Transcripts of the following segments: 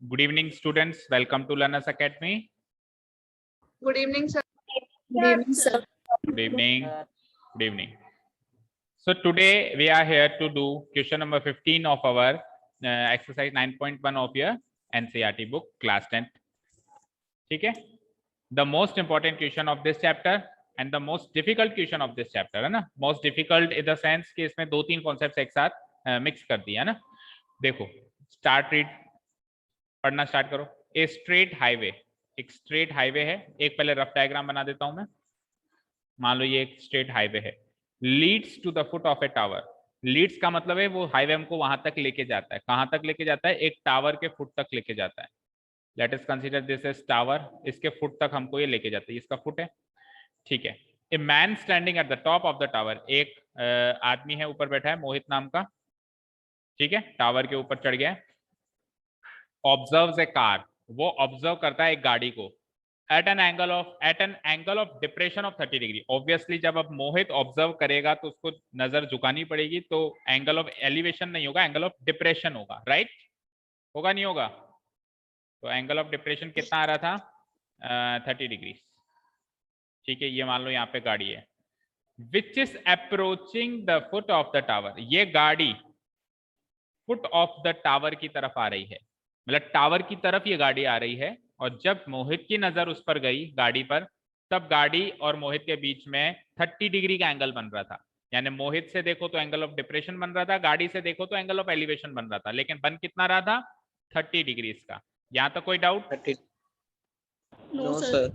Good evening, students. Welcome to Learners Academy. Good evening, sir. Good evening, sir. Good evening. Good evening. So today we are here to do question number 15 of our exercise 9.1 of your NCERT book, class 10th. ठीक है? The most important question of this chapter and the most difficult question of this chapter, है ना? Most difficult in the sense कि इसमें दो तीन concepts एक साथ मिक्स कर दिया है ना? देखो, start read, पढ़ना स्टार्ट करो। ए स्ट्रेट हाईवे, एक स्ट्रेट हाईवे है। एक पहले रफ डायग्राम बना देता हूं मैं। मान लो ये एक स्ट्रेट हाईवे है, leads to the foot of a tower. Leads का मतलब है वो हाईवे हमको वहां तक लेके जाता है। कहां तक लेके जाता है? एक टावर के फुट तक लेके जाता है। Let us consider this as tower. इसके फुट तक हमको ये लेके जाता है, इसका फुट है, ठीक है। A man standing at the top of the tower, एक आदमी है ऊपर बैठा है, मोहित नाम का, ठीक है, टावर के ऊपर चढ़ गया है। ऑब्जर्व्स ए कार, वो ऑब्जर्व करता है एक गाड़ी को at an angle of depression of 30 degree. Obviously जब अब मोहित ऑब्जर्व करेगा तो उसको नजर झुकानी पड़ेगी, तो एंगल ऑफ एलिवेशन नहीं होगा, एंगल ऑफ डिप्रेशन होगा, राइट? होगा नहीं होगा? तो एंगल ऑफ डिप्रेशन कितना आ रहा था? 30 डिग्री, ठीक है। ये मान लो यहाँ पे गाड़ी है, which is approaching the foot of the tower. ये गाड़ी फुट ऑफ द टावर की तरफ आ रही है, मतलब टावर की तरफ ये गाड़ी आ रही है। और जब मोहित की नजर उस पर गई गाड़ी पर, तब गाड़ी और मोहित के बीच में 30 डिग्री का एंगल बन रहा था। यानी मोहित से देखो तो एंगल ऑफ डिप्रेशन बन रहा था, गाड़ी से देखो तो एंगल ऑफ एलिवेशन बन रहा था, लेकिन बन कितना रहा था? 30 डिग्री का। यहाँ तक कोई doubt? No, sir.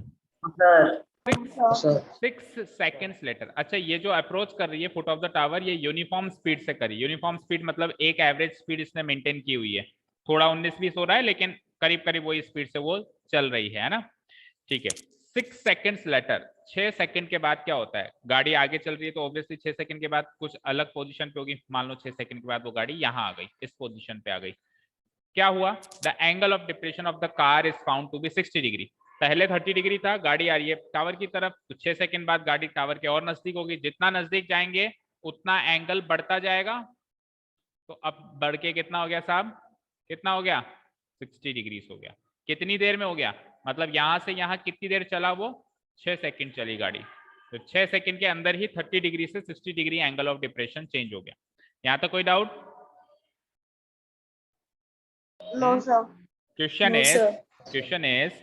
6 seconds later. अच्छा, ये जो अप्रोच कर रही है फुट ऑफ द टावर, ये यूनिफॉर्म स्पीड से करी। यूनिफॉर्म स्पीड मतलब एक एवरेज स्पीड इसने मेंटेन की हुई है। थोड़ा 19-20 हो रहा है, लेकिन करीब करीब वही स्पीड से वो चल रही है ना, ठीक है। 6 सेकेंड्स लेटर, 6 सेकंड के बाद क्या होता है? गाड़ी आगे चल रही है तो ऑब्वियसली 6 सेकंड के बाद कुछ अलग पोजीशन पे होगी। मान लो 6 सेकंड के बाद वो गाड़ी यहाँ आ गई, इस पोजीशन पे आ गई। क्या हुआ? The angle of depression of the car is found to be 60 degree. पहले 30 डिग्री था, गाड़ी आ रही है टावर की तरफ, तो 6 सेकंड बाद गाड़ी टावर के और नजदीक होगी। जितना नजदीक जाएंगे उतना एंगल बढ़ता जाएगा। तो अब बढ़ के कितना हो गया साहब? कितना हो गया? 60 डिग्री हो गया। कितनी देर में हो गया? मतलब यहां से यहां कितनी देर चला वो? 6 सेकंड चली गाड़ी। तो 6 सेकंड के अंदर ही 30 डिग्री से 60 degree angle of depression change हो गया। यहां तक कोई doubt? No, sir. Question is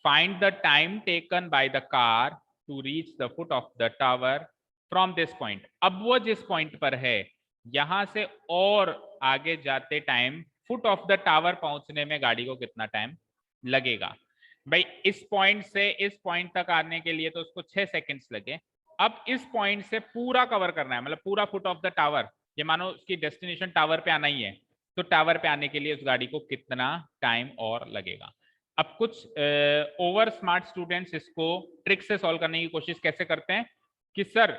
find the time taken by the car to reach the foot of the tower from this point. अब वो जिस पॉइंट पर है, यहां से और आगे जाते time foot of the tower पहुंचने में गाड़ी को कितना टाइम लगेगा? भाई इस पॉइंट से इस पॉइंट तक आने के लिए तो उसको 6 सेकंड्स लगे। अब इस पॉइंट से पूरा कवर करना है, मतलब पूरा फुट ऑफ द टावर। ये मानो उसकी डेस्टिनेशन टावर पे आना ही है, तो टावर पे आने के लिए उस गाड़ी को कितना टाइम और लगेगा? अब कुछ ओवर स्मार्ट स्टूडेंट्स इसको ट्रिक से सॉल्व करने की कोशिश कैसे करते हैं कि सर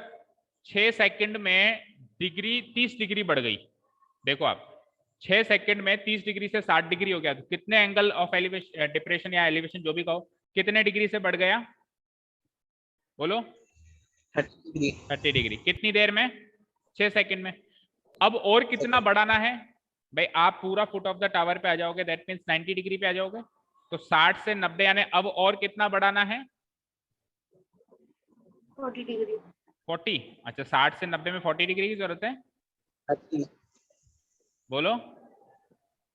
6 सेकंड में डिग्री 30 डिग्री बढ़ गई। देखो आप 6 सेकंड में 30 डिग्री से 60 डिग्री हो गया, तो कितने एंगल ऑफ एलिवेशन, डिप्रेशन या एलिवेशन जो भी कहो, कितने डिग्री से बढ़ गया? बोलो। 30 डिग्री। कितनी देर में? 6 सेकंड में। अब और कितना बढ़ाना है? भाई आप पूरा फुट ऑफ द टावर पे आ जाओगे, दैट मींस 90 डिग्री पे आ जाओगे। तो 60 से 90 यानी अब और कितना बढ़ाना है? 40 डिग्री। 40। अच्छा, 60 से 90 में 40 डिग्री की जरूरत है? 30 बोलो।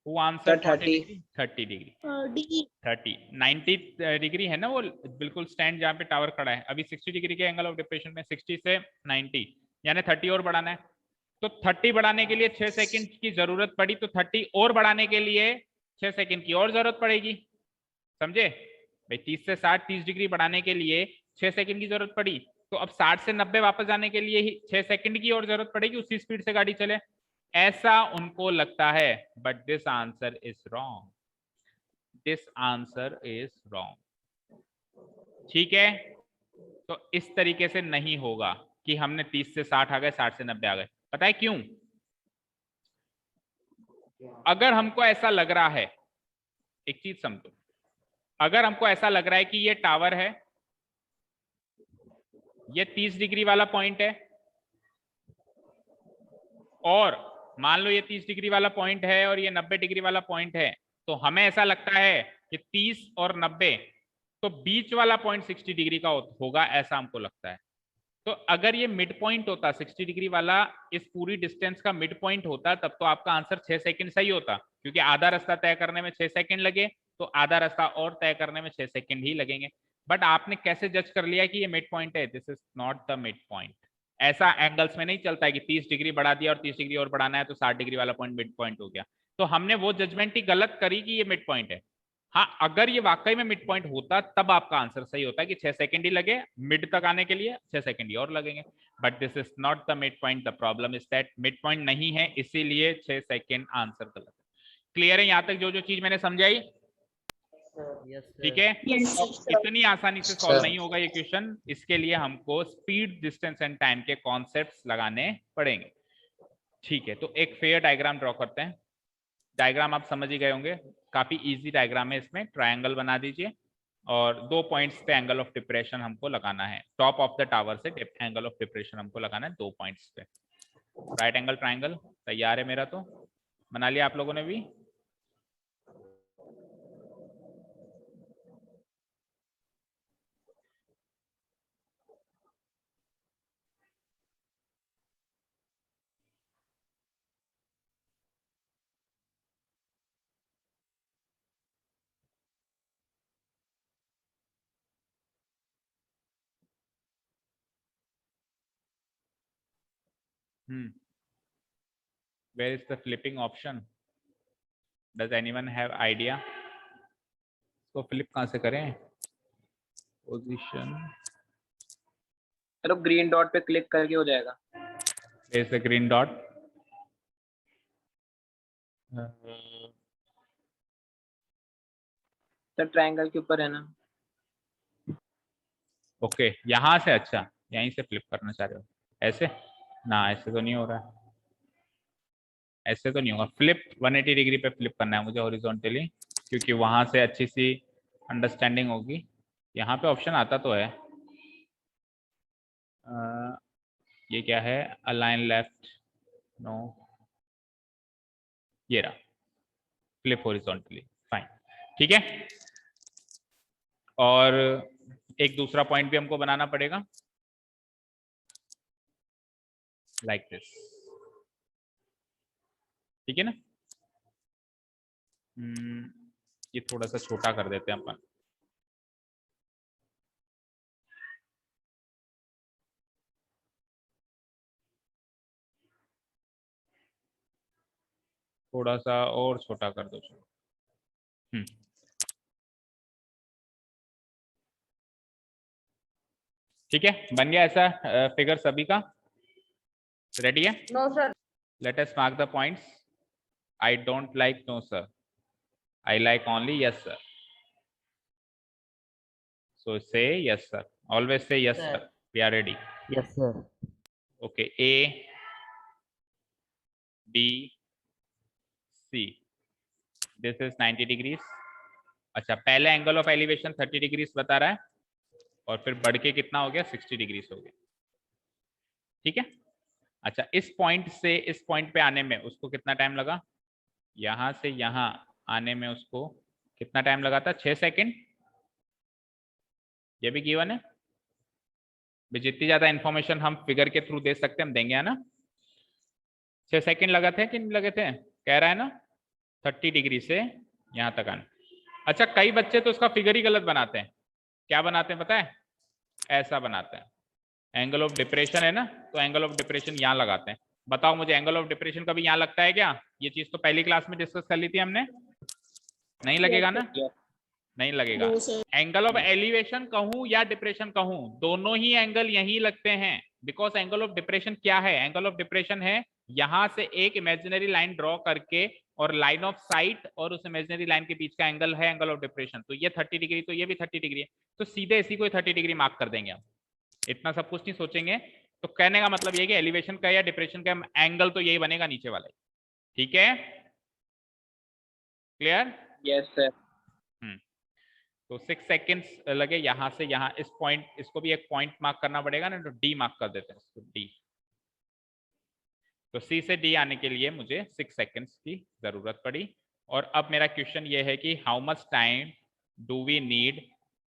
Who answered 40 30 degree? 30 degree. 30। 90 degree है ना वो बिल्कुल स्टैंड जहाँ पे टावर खड़ा है। अभी 60 डिग्री के एंगल ऑफ डिप्रेशन में 60 से 90 यानी 30 और बढ़ाना है। तो 30 बढ़ाने के लिए 6 सेकंड की जरूरत पड़ी, तो 30 और बढ़ाने के लिए 6 सेकंड की और जरूरत पड़ेगी। समझे भाई? 30 से 60 30 डिग्री बढ़ाने के लिए 6 सेकंड की जरूरत पड़ी, तो अब 60 से 90 वापस जाने के लिए ही 6 सेकंड की और जरूरत पड़ेगी, उसी स्पीड से गाड़ी चले, ऐसा उनको लगता है। But this answer is wrong. This answer is wrong, ठीक है। तो इस तरीके से नहीं होगा कि हमने 30 से 60 आ गए, 60 से 90 आ गए। पता है क्यों? अगर हमको ऐसा लग रहा है, एक चीज समझो, अगर हमको ऐसा लग रहा है कि ये टावर है, ये 30 डिग्री वाला पॉइंट है, और मान लो ये 30 डिग्री वाला पॉइंट है और ये 90 डिग्री वाला पॉइंट है, तो हमें ऐसा लगता है कि 30 और 90 तो बीच वाला पॉइंट 60 डिग्री का होगा, ऐसा हमको लगता है। तो अगर ये मिड पॉइंट होता 60 डिग्री वाला, इस पूरी डिस्टेंस का मिड पॉइंट होता, तब तो आपका आंसर 6 सेकंड सही होता, क्योंकि आधा रास्ता तय करने में 6 सेकंड लगे तो आधा रास्ता और तय करने में 6 सेकंड ही लगेंगे। बट आपने कैसे जज कर लिया कि ये मिड पॉइंट है? This is not the mid point. ऐसा एंगल्स में नहीं चलता है कि 30 डिग्री बढ़ा दिया और 30 डिग्री और बढ़ाना है तो 60 डिग्री वाला पॉइंट मिड पॉइंट हो गया। तो हमने वो जजमेंट ही गलत करी कि ये मिड पॉइंट है। हाँ, अगर ये वाकई में मिड पॉइंट होता तब आपका आंसर सही होता कि 6 सेकंड ही लगे मिड तक आने के लिए, 6 सेकंड ही और लगेंगे। But this is not the mid point, the problem is that mid point नहीं है, इसीलिए 6 सेकंड आंसर गलत है। क्लियर है यहाँ तक जो जो चीज मैंने समझाई? ठीक है। Yes, तो sir. इतनी आसानी से सॉल्व नहीं होगा ये क्वेश्चन, इसके लिए हमको स्पीड, डिस्टेंस एंड टाइम के कॉन्सेप्ट्स लगाने पड़ेंगे। ठीक है, तो एक फेयर डायग्राम ड्रॉ करते हैं। डायग्राम आप समझ ही गए होंगे, काफी इजी डायग्राम है। इसमें ट्रायंगल बना दीजिए और 2 पॉइंट्स पे एंगल ऑफ डिप्रेशन हमको लगाना है। टॉप ऑफ द टावर से एंगल ऑफ डिप्रेशन हमको लगाना है 2 पॉइंट्स पे। राइट एंगल ट्रायंगल तैयार है मेरा, तो बना लिया आप लोगों ने भी? Where is the flipping option? Does anyone have idea? इसको फ्लिप कहाँ से करें? पोजीशन, चलो ग्रीन डॉट पे क्लिक करके हो जाएगा। Where is the green dot? Sir triangle के ऊपर है ना। ओके, यहाँ से, अच्छा यहीं से फ्लिप करना चाह रहे हो? ऐसे ना, ऐसे तो नहीं हो रहा है, ऐसे तो नहीं होगा। फ्लिप 180 डिग्री पे फ्लिप करना है मुझे हॉरिजॉन्टली, क्योंकि वहां से अच्छी सी अंडरस्टैंडिंग होगी। यहाँ पे ऑप्शन आता तो है, ये क्या है? अलाइन लेफ्ट, नो, ये रहा फ्लिप हॉरिजॉन्टली, फाइन। ठीक है, और एक दूसरा पॉइंट भी हमको बनाना पड़ेगा लाइक दिस। ठीक है ना? ये थोड़ा सा छोटा कर देते हैं अपन। थोड़ा सा और छोटा कर दो। ठीक है, बन गया ऐसा फिगर सभी का? रेडी है? No, sir. Let us mark the points. I don't like no sir, I like only yes sir. So say yes sir, always say yes sir. We are ready. Yes, sir. Okay, A, B, C. This is 90 degrees. अच्छा, पहले angle of elevation 30 degrees बता रहा है और फिर बढ़ के कितना हो गया? 60 डिग्रीज हो गया। ठीक है, अच्छा इस पॉइंट से इस पॉइंट पे आने में उसको कितना टाइम लगा? यहां से यहां आने में उसको कितना टाइम लगा था? 6 सेकंड। ये भी गिवन है, जितनी ज्यादा इंफॉर्मेशन हम फिगर के थ्रू दे सकते हैं हम देंगे, है ना? 6 सेकंड लगा थे कि नहीं लगे थे? कह रहा है ना 30 डिग्री से यहां तक आने। अच्छा, कई बच्चे तो उसका फिगर ही गलत बनाते हैं। क्या बनाते हैं पता है? ऐसा बनाते हैं। एंगल ऑफ डिप्रेशन है ना, तो एंगल ऑफ डिप्रेशन यहाँ लगाते हैं। बताओ मुझे, एंगल ऑफ डिप्रेशन कभी यहाँ लगता है क्या? ये चीज तो पहली क्लास में डिस्कस कर ली थी हमने। नहीं लगेगा ना? नहीं लगेगा। एंगल ऑफ एलिवेशन कहूं या डिप्रेशन कहूं, दोनों ही एंगल यही लगते हैं। बिकॉज एंगल ऑफ डिप्रेशन क्या है? एंगल ऑफ डिप्रेशन है यहां से एक इमेजिनरी लाइन ड्रॉ करके और लाइन ऑफ साइट और उस इमेजिनरी लाइन के बीच का एंगल है एंगल ऑफ डिप्रेशन। तो ये 30 डिग्री, तो ये भी 30 डिग्री है, तो सीधे इसी को 30 डिग्री मार्क कर देंगे हम। इतना सब कुछ नहीं सोचेंगे। तो कहने का मतलब ये कि एलिवेशन का या डिप्रेशन का एंगल तो यही बनेगा नीचे वाला। ठीक है, क्लियर? Yes sir. तो 6 सेकेंड्स लगे यहां से यहां। इस पॉइंट, इसको भी एक पॉइंट मार्क करना पड़ेगा ना, तो डी मार्क कर देते हैं इसको, डी। तो सी से डी आने के लिए मुझे 6 सेकेंड्स की जरूरत पड़ी। और अब मेरा क्वेश्चन ये है कि how much time do we need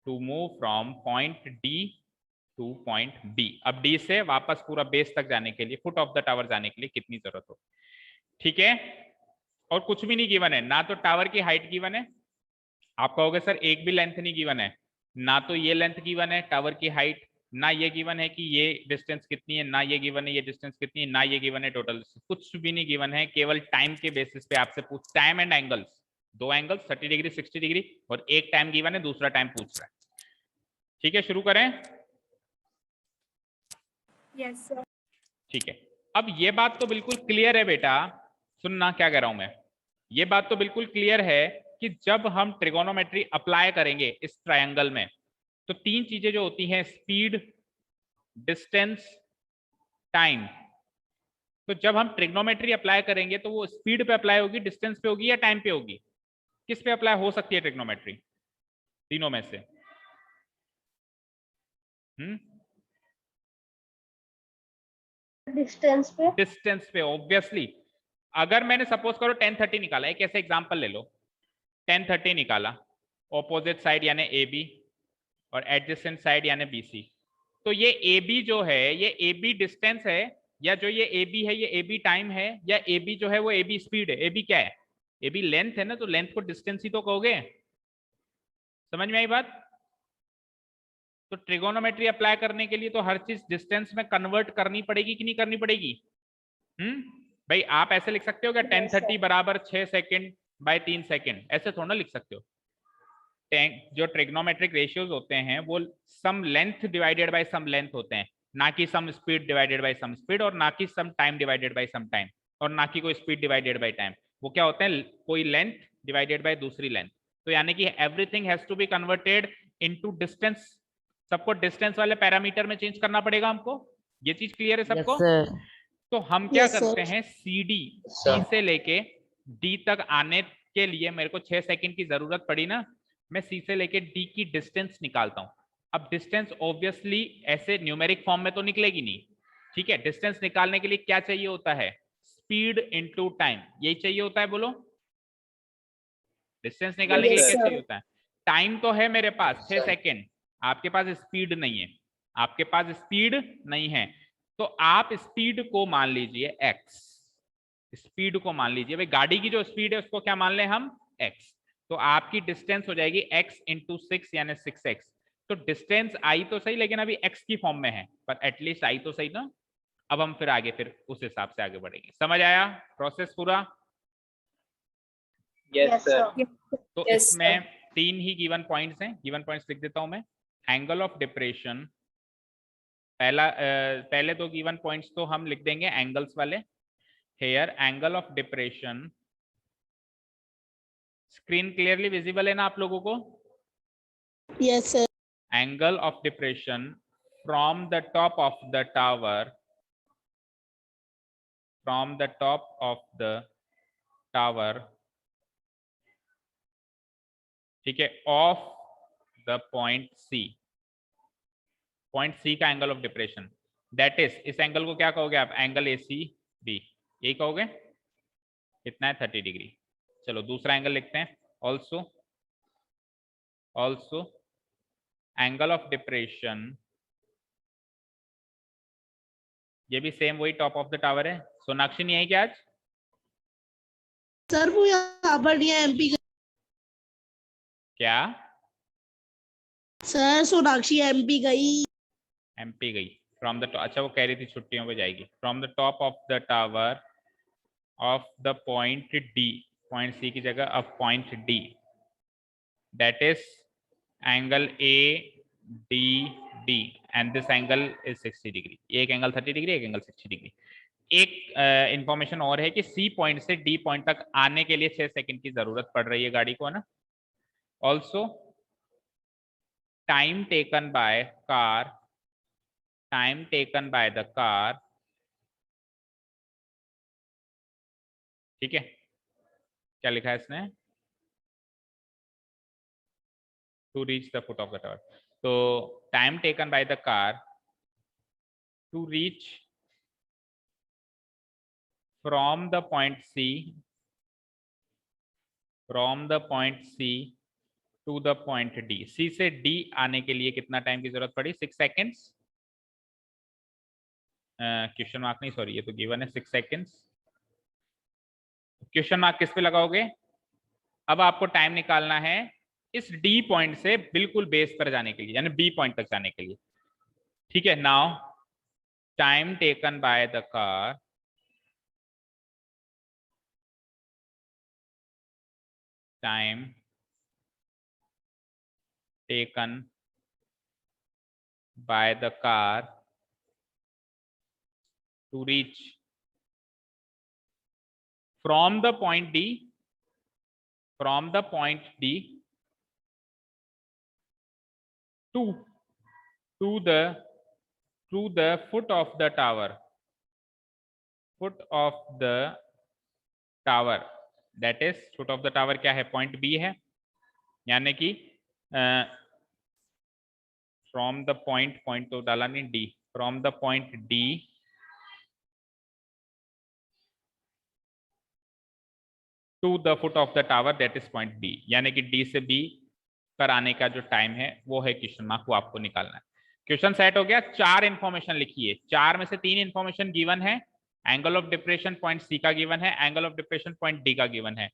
to move from point D to point B. अब डी से वापस पूरा बेस तक जाने के लिए, फुट ऑफ द टावर जाने के लिए कितनी जरूरत हो। ठीक है, और कुछ भी नहीं गिवन है, ना तो टावर की हाइट गिवन है, आप कहोगे सर एक भी लेंथ नहीं गिवन है, ना तो ये लेंथ गिवन है टावर की हाइट, ना ये गिवन है कि ये डिस्टेंस कितनी है, ना ये गिवन है ये डिस्टेंस कितनी है, ना ये गिवन है टोटल, कुछ भी नहीं गिवन है। केवल टाइम के बेसिस पे आपसे पूछ, टाइम एंड एंगल्स, दो एंगल्स 30 डिग्री 60 डिग्री, और एक टाइम गिवन है, दूसरा टाइम पूछ रहा है। ठीक है, शुरू करें। Yes sir. ठीक है, अब ये बात तो बिल्कुल क्लियर है बेटा, सुनना क्या कह रहा हूं मैं, ये बात तो बिल्कुल क्लियर है कि जब हम ट्रिगोनोमेट्री अप्लाई करेंगे इस ट्रायंगल में, तो तीन चीजें जो होती हैं, स्पीड, डिस्टेंस, टाइम। तो जब हम ट्रिग्नोमेट्री अप्लाई करेंगे तो वो स्पीड पे अप्लाई होगी, डिस्टेंस पे होगी, या टाइम पे होगी? किस पे अप्लाई हो सकती है ट्रिग्नोमेट्री तीनों में से? डिस्टेंस पे। डिस्टेंस पे ऑब्वियसली। अगर मैंने सपोज करो 1030 निकाला, एक ऐसे एग्जांपल ले लो, 1030 निकाला, ऑपोजिट साइड यानी ए बी और एडजेसेंट साइड यानी बी सी, तो ये ए बी जो है ये ए बी डिस्टेंस है, या जो ये ए बी है ये ए बी टाइम है, या ए बी जो है वो ए बी स्पीड है? ए बी क्या है? ए बी लेंथ है ना, तो लेंथ को डिस्टेंस ही तो कहोगे। समझ में आई बात? तो ट्रिगोनोमेट्री अप्लाई करने के लिए तो हर चीज डिस्टेंस में कन्वर्ट करनी पड़ेगी कि नहीं करनी पड़ेगी? भाई आप ऐसे लिख सकते हो क्या 1030 बराबर 6 सेकंड बाय 3 सेकंड, ऐसे थोड़ा ना लिख सकते हो। जो ट्रिग्नोमेट्रिक रेशियोज होते हैं वो some length divided by some length होते हैं, ना कि some speed divided by some speed, और ना कि some time divided by some time, और ना कि कोई स्पीड डिवाइडेड बाय टाइम। वो क्या होते हैं? कोई लेंथ डिवाइडेड बाय दूसरी लेंथ। तो यानी कि everything has to be converted into distance. सबको डिस्टेंस वाले पैरामीटर में चेंज करना पड़ेगा हमको, ये चीज क्लियर है सबको? तो हम क्या करते हैं, सी से लेके डी तक आने के लिए मेरे को 6 सेकंड की जरूरत पड़ी ना, मैं सी से लेके डी की डिस्टेंस निकालता हूं। अब डिस्टेंस ऑब्वियसली ऐसे न्यूमेरिक फॉर्म में तो निकलेगी नहीं, ठीक है? डिस्टेंस निकालने के लिए क्या चाहिए होता है? स्पीड इनटू टाइम, यही चाहिए होता है, बोलो। डिस्टेंस निकालने के लिए क्या चाहिए होता है? टाइम तो है मेरे पास 6 सेकंड, आपके पास स्पीड नहीं है, आपके पास स्पीड नहीं है, तो आप स्पीड को मान लीजिए x, स्पीड को मान लीजिए भाई, गाड़ी की जो स्पीड है उसको क्या मान लें हम? x। तो आपकी डिस्टेंस हो जाएगी x इंटू 6 यानी 6x। तो डिस्टेंस आई तो सही, लेकिन अभी x की फॉर्म में है, पर एटलीस्ट आई तो सही ना। अब हम फिर आगे फिर उस हिसाब से आगे बढ़ेंगे। समझ आया प्रोसेस पूरा? Yes sir. तो इसमें तीन ही गिवन पॉइंट्स हैं, गिवन पॉइंट्स लिख देता हूं मैं। एंगल ऑफ डिप्रेशन, पहले दो गिवन पॉइंट्स तो हम लिख देंगे एंगल्स वाले। Here angle of depression, screen clearly visible है ना आप लोगों को? Yes sir. Angle of depression from the top of the tower, from the top of the tower, ठीक है, of the point C, point C का angle of depression, that is, इस angle को क्या कहोगे आप? एंगल ए सी बी, यही कहोगे। कितना है? 30 डिग्री। चलो दूसरा एंगल लिखते हैं। ऑल्सो एंगल ऑफ डिप्रेशन, ये भी सेम वही टॉप ऑफ द टावर है। सोनाक्षी नहीं आई क्या आज? सर वो यहाँ पर एमपी क्या? सर सोनाक्षी एमपी गई। एमपी गई फ्रॉम द, अच्छा वो कह रही थी छुट्टियों पे जाएगी। From the top of the tower of the point D, point C की जगह of point D, that is angle A D D, and this angle is 60 degree. एक एंगल 30 डिग्री, एक एंगल 60 डिग्री। एक इंफॉर्मेशन और है कि C point से D point तक आने के लिए 6 सेकंड की जरूरत पड़ रही है गाड़ी को, है ना। Also time taken by car, time taken by the car, ठीक है, क्या लिखा है इसने? To reach the foot of the tower. तो time taken by the car to reach from the point C from the point C to the point D. C से D आने के लिए कितना टाइम की जरूरत पड़ी? 6 सेकेंड्स। क्वेश्चन मार्क नहीं, सॉरी, ये तो गिवन है 6 सेकेंड्स। क्वेश्चन मार्क किस पे लगाओगे? अब आपको टाइम निकालना है इस डी पॉइंट से बिल्कुल बेस पर जाने के लिए, यानी बी पॉइंट तक जाने के लिए। ठीक है, now time taken by the car taken by the car to reach from the point D to the foot of the tower, that is foot of the tower क्या है? पॉइंट बी है, यानी कि फ्रॉम द पॉइंट तो डाला नहीं, D, from the point D to the foot of the tower, that is point B, यानी कि डी से बी पर आने का जो टाइम है वो है क्वेश्चन मार्क, वो आपको निकालना है। क्वेश्चन सेट हो गया। 4 इंफॉर्मेशन लिखिए, 4 में से 3 इंफॉर्मेशन गिवन है। Angle of depression point C का गिवन है, angle of depression point D का गिवन है,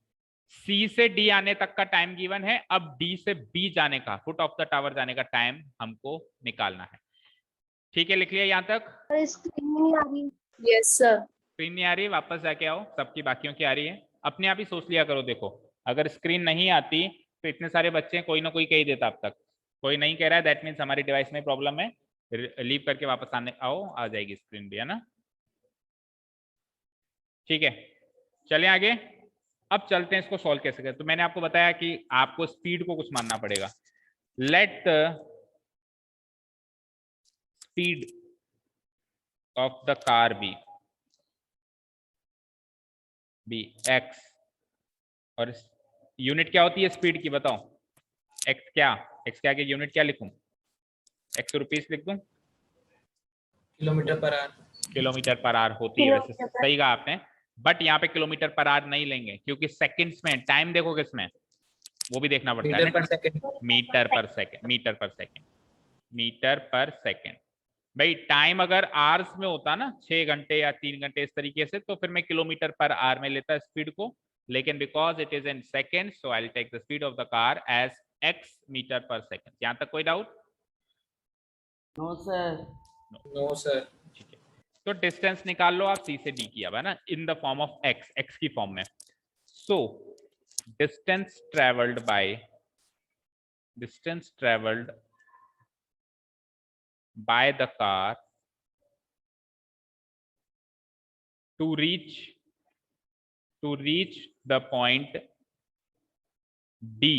सी से डी आने तक का टाइम गिवन है। अब डी से बी जाने का, फुट ऑफ द टावर जाने का टाइम हमको निकालना है। ठीक है, लिख लिया यहाँ तक? स्क्रीन नहीं आ रही। Yes, sir. स्क्रीन नहीं आ रही? वापस जाके आओ, सबकी बाकियों की आ रही है। अपने आप ही सोच लिया करो। देखो, अगर स्क्रीन नहीं आती तो इतने सारे बच्चे, कोई ना कोई कह ही देता अब तक। कोई नहीं कह रहा है, दैट मीन्स हमारी डिवाइस में प्रॉब्लम है। लीव करके वापस आने आओ, आ जाएगी स्क्रीन भी, है ना? ठीक है, चलें आगे। अब चलते हैं इसको सॉल्व कैसे करें। तो मैंने आपको बताया कि आपको स्पीड को कुछ मानना पड़ेगा। Let the speed of the car be x, और यूनिट क्या होती है स्पीड की? बताओ, x क्या? x के आगे यूनिट क्या लिखूं? x रुपीस लिख दूं? Kilometre per hour. Kilometre per hour होती है वैसे, सही कहा आपने, बट यहाँ पे किलोमीटर पर आवर नहीं लेंगे क्योंकि सेकंड्स में टाइम देखोगे इसमें, वो भी देखना पड़ता है। Metre per second. Metre per second. भाई टाइम अगर आवर्स में होता ना, 6 घंटे या 3 घंटे इस तरीके से, तो फिर मैं किलोमीटर पर आवर में लेता स्पीड को, लेकिन because it is in second, so I will take the speed of the car as x metre per second. यहाँ तक कोई डाउट? No sir. ठीक है, तो डिस्टेंस निकाल लो आप, सी से डी की, अब है ना, in the form of x की फॉर्म में। So distance travelled by the car to reach the point D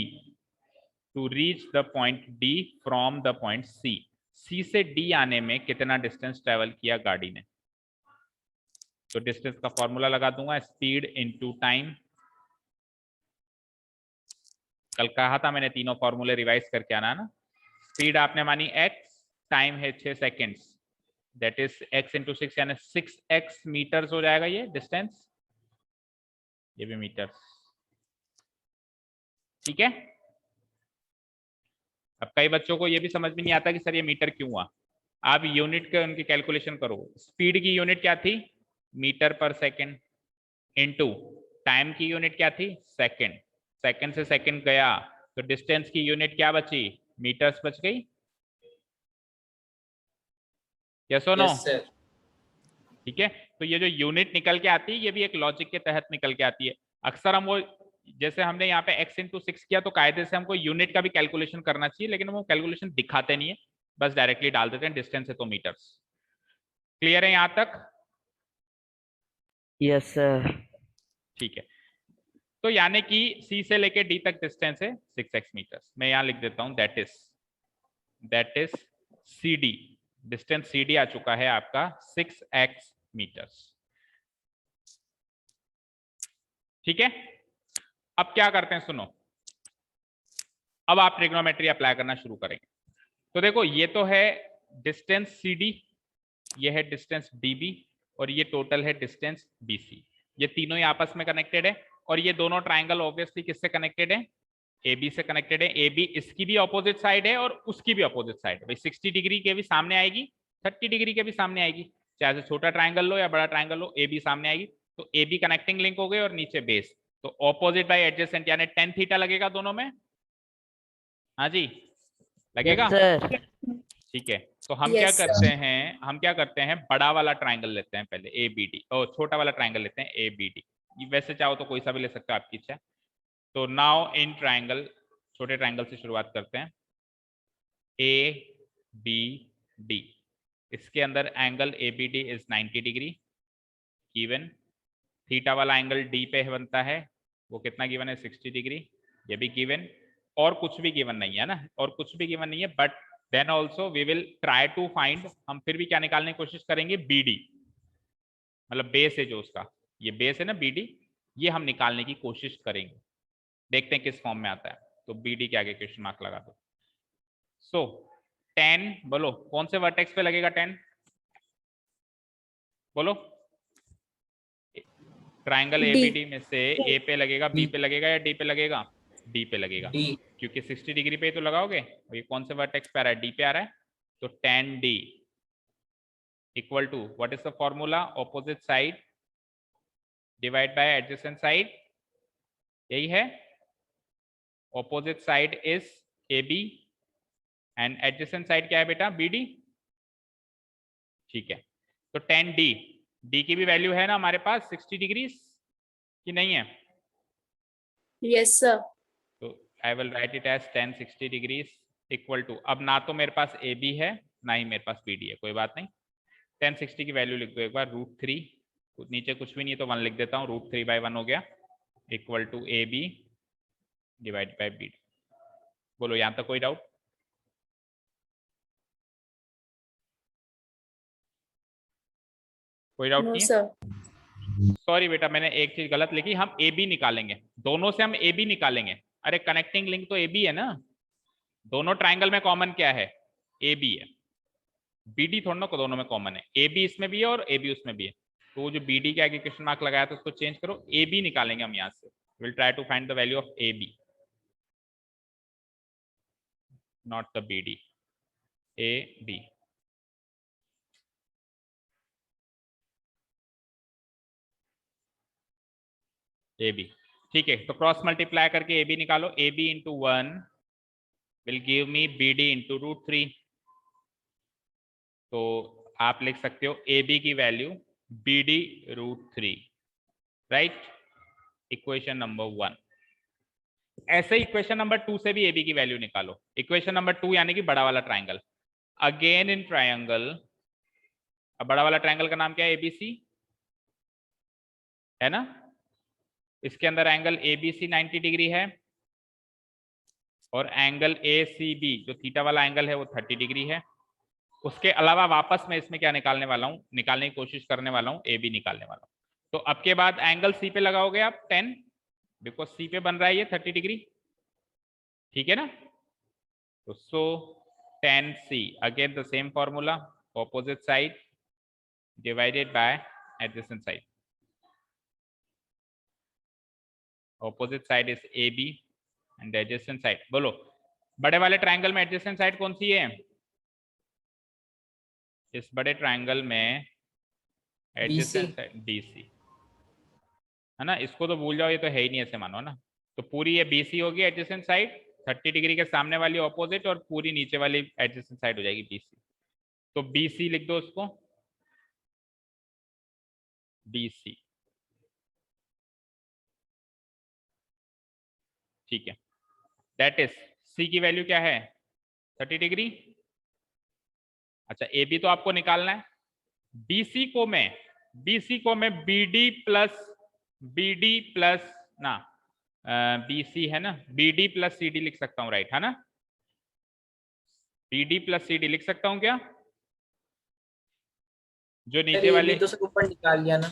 from the point C से D आने में कितना डिस्टेंस ट्रेवल किया गाड़ी ने? तो डिस्टेंस का फॉर्मूला लगा दूंगा, स्पीड इनटू टाइम। कल कहा था मैंने, तीनों फॉर्मूले रिवाइज करके आना ना। स्पीड आपने मानी x, टाइम है 6 seconds, that is x into 6, यानी 6x मीटर्स हो जाएगा ये डिस्टेंस, ये भी मीटर्स। ठीक है, अब कई बच्चों को ये भी समझ में नहीं आता कि सर ये मीटर क्यों हुआ। आप यूनिट के उनकी कैलकुलेशन करो। स्पीड की यूनिट क्या थी? मीटर पर सेकेंड, इनटू टाइम की यूनिट क्या थी? सेकेंड। सेकेंड से सेकेंड गया तो डिस्टेंस की यूनिट क्या बची? मीटर्स बच गई। यस और नो? ठीक है, तो ये जो यूनिट निकल के आती है, ये भी एक लॉजिक के तहत निकल के आती है। अक्सर हम वो, जैसे हमने यहाँ पे x इंटू 6 किया, तो कायदे से हमको यूनिट का भी कैलकुलेशन करना चाहिए, लेकिन वो कैलकुलेशन दिखाते नहीं है, बस डायरेक्टली डाल देते हैं, डिस्टेंस है तो मीटर्स। क्लियर है यहाँ तक? Yes sir. ठीक है, तो यानी कि C से लेके D तक डिस्टेंस है 6x मीटर्स। मैं यहाँ लिख देता हूँ, that is CD, distance CD आ चुका है आपका 6x मीटर्स। ठीक है, अब क्या करते हैं, सुनो, अब आप ट्रिग्नोमेट्री अप्लाई करना शुरू करेंगे। तो देखो, ये तो है डिस्टेंस CD, ये है डिस्टेंस DB, और ये टोटल है डिस्टेंस BC। ये तीनों ही आपस में कनेक्टेड है, और ये दोनों ट्राइंगल ऑब्वियसली किससे कनेक्टेड है, ए बी से कनेक्टेड है। ए बी इसकी भी अपोजिट साइड है और उसकी भी अपोजिट साइड है। भाई 60 डिग्री के भी सामने आएगी, 30 डिग्री के भी सामने आएगी, चाहे से छोटा ट्राइंगल लो या बड़ा ट्राइंगल लो, ए बी सामने आएगी। तो ए बी कनेक्टिंग लिंक हो गए और नीचे बेस, तो ऑपोजिट बाय एडजेसेंट यानी tan थीटा लगेगा दोनों में। हाँ जी लगेगा। ठीक है, तो हम क्या करते हैं, हम क्या करते हैं, बड़ा वाला ट्राइंगल लेते हैं पहले ए बी डी, और छोटा वाला ट्राइंगल लेते हैं ए बी डी। वैसे चाहो तो कोई सा भी ले सकते हो, आपकी इच्छा है। तो नाउ इन ट्राइंगल, छोटे ट्राइंगल से शुरुआत करते हैं। ए बी डी, इसके अंदर angle A B D is 90 degree given. Theta वाला एंगल डी पे बनता है, वो कितना गिवन है, 60 डिग्री, ये भी गिवन। और कुछ भी गिवन नहीं है ना, और कुछ भी गिवन नहीं है, but then also we will try to find, हम फिर भी क्या निकालने की कोशिश करेंगे, बी डी, मतलब बेस है जो उसका, ये बेस है ना बी डी, ये हम निकालने की कोशिश करेंगे। देखते हैं किस फॉर्म में आता है। तो बी डी के आगे क्वेश्चन मार्क लगा दो। सो 10, बोलो कौन से वर्टेक्स पे लगेगा 10, बोलो। ट्राइंगल एबीडी में से ए पे लगेगा, बी पे लगेगा या डी पे लगेगा, डी पे लगेगा, क्योंकि 60 डिग्री पे ही तो लगाओगे। और ये कौन से वर्टेक्स पे आ रहा है, डी पे आ रहा है। तो tan d equal to what is the formula, opposite side divide by adjacent side, यही है। Opposite side is A B and adjacent side क्या है बेटा, बी डी। ठीक है, तो tan d, डी की भी वैल्यू है ना हमारे पास 60 डिग्री कि नहीं है, यस सर। तो I will write it as tan 60 degrees equal to, अब ना तो मेरे पास ए बी है ना ही मेरे पास बी डी है, कोई बात नहीं। tan 60 की वैल्यू लिख दो एक बार, √3, नीचे कुछ भी नहीं तो 1 लिख देता हूँ, √3/1 हो गया, equal to A B divide by B D. बोलो यहाँ तक कोई डाउट, कोई डाउट नहीं है। सॉरी बेटा मैंने एक चीज गलत लिखी, हम ए बी निकालेंगे, दोनों से हम ए बी निकालेंगे। अरे कनेक्टिंग लिंक तो ए बी है ना, दोनों ट्राइंगल में कॉमन क्या है, ए बी है, बी डी थोड़ा ना को दोनों में कॉमन है, ए बी इसमें भी है और ए बी उसमें भी है। तो जो बी डी के आगे क्वेश्चन मार्क लगाया था उसको चेंज करो, ए बी निकालेंगे हम यहाँ से। Will try to find the value of A B, not the B D, A B. A B, ठीक है, तो क्रॉस मल्टीप्लाई करके ए बी निकालो, A B into 1 will give me B D into √3। तो आप लिख सकते हो ए बी की value B D √3, right, equation number 1। ऐसे इक्वेशन नंबर 2 से भी ए बी की वैल्यू निकालो। इक्वेशन नंबर 2 यानी कि बड़ा वाला ट्राइंगल, अगेन इन ट्राइंगल, अब बड़ा वाला ट्राइंगल का नाम क्या है, एबीसी है ना, इसके अंदर एंगल एबीसी 90 डिग्री है और एंगल एसीबी जो थीटा वाला एंगल है वो 30 डिग्री है। उसके अलावा वापस मैं इसमें क्या निकालने वाला हूँ, निकालने की कोशिश करने वाला हूँ, ए बी निकालने वाला हूँ। तो अब के बाद एंगल सी पे लगाओगे आप 10, बिकॉज सी पे बन रहा है ये 30 डिग्री, ठीक है ना। तो so tan c, again the same formula, opposite side divided by adjacent side, opposite side is A B and adjacent side. बोलो बड़े वाले ट्राइंगल में एडजेसेंट साइड कौन सी है, इस बड़े ट्राइंगल में एडजेसेंट साइड BC है ना, इसको तो भूल जाओ, ये तो है ही नहीं, ऐसे मानो ना। तो पूरी ये BC होगी एडजेसेंट साइड, 30 डिग्री के सामने वाली ऑपोजिट, और पूरी नीचे वाली एडजेसेंट साइड हो जाएगी BC। तो BC लिख दो उसको, BC, ठीक है। दैट इज C की वैल्यू क्या है, 30 डिग्री। अच्छा ए बी तो आपको निकालना है, BC को मैं BD प्लस ना BC है ना, BD प्लस CD लिख सकता हूँ, राइट है ना, BD प्लस CD लिख सकता हूँ क्या, जो नीचे वाले तो सब ऊपर निकाल लिया ना,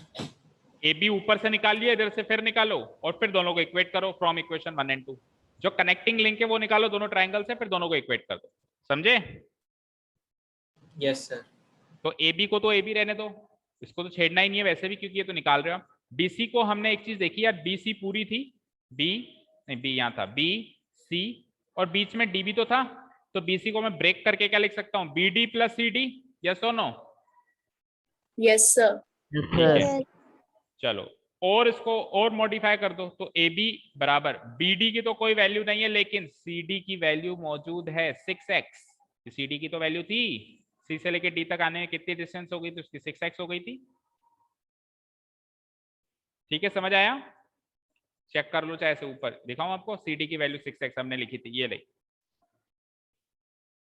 ए बी ऊपर से निकाल लिया, इधर से फिर निकालो और फिर दोनों को इक्वेट करो फ्रॉम इक्वेशन 1 and 2। जो कनेक्टिंग लिंक है वो निकालो दोनों ट्राइंगल से, फिर दोनों को इक्वेट कर दो, समझे। Yes sir. तो ए बी को तो ए बी रहने दो, इसको तो छेड़ना ही नहीं है वैसे भी, क्योंकि ये तो निकाल रहे हो आप। BC को हमने एक चीज देखी यार, BC पूरी थी, B नहीं, B यहाँ था, B C और बीच में DB तो था, तो BC को मैं ब्रेक करके क्या लिख सकता हूँ, BD प्लस CD, यस और नो? Yes, sir. ठीक है, चलो और इसको और मॉडिफाई कर दो, तो AB बराबर BD की तो कोई वैल्यू नहीं है, लेकिन CD की वैल्यू मौजूद है 6x। CD की तो वैल्यू थी, C से लेके D तक आने में कितनी डिस्टेंस हो गई थी उसकी, 6x हो गई थी। ठीक है, समझ आया? चेक कर लो, चाहे से ऊपर दिखाऊं आपको, CD की वैल्यू 6x हमने लिखी थी, ये ले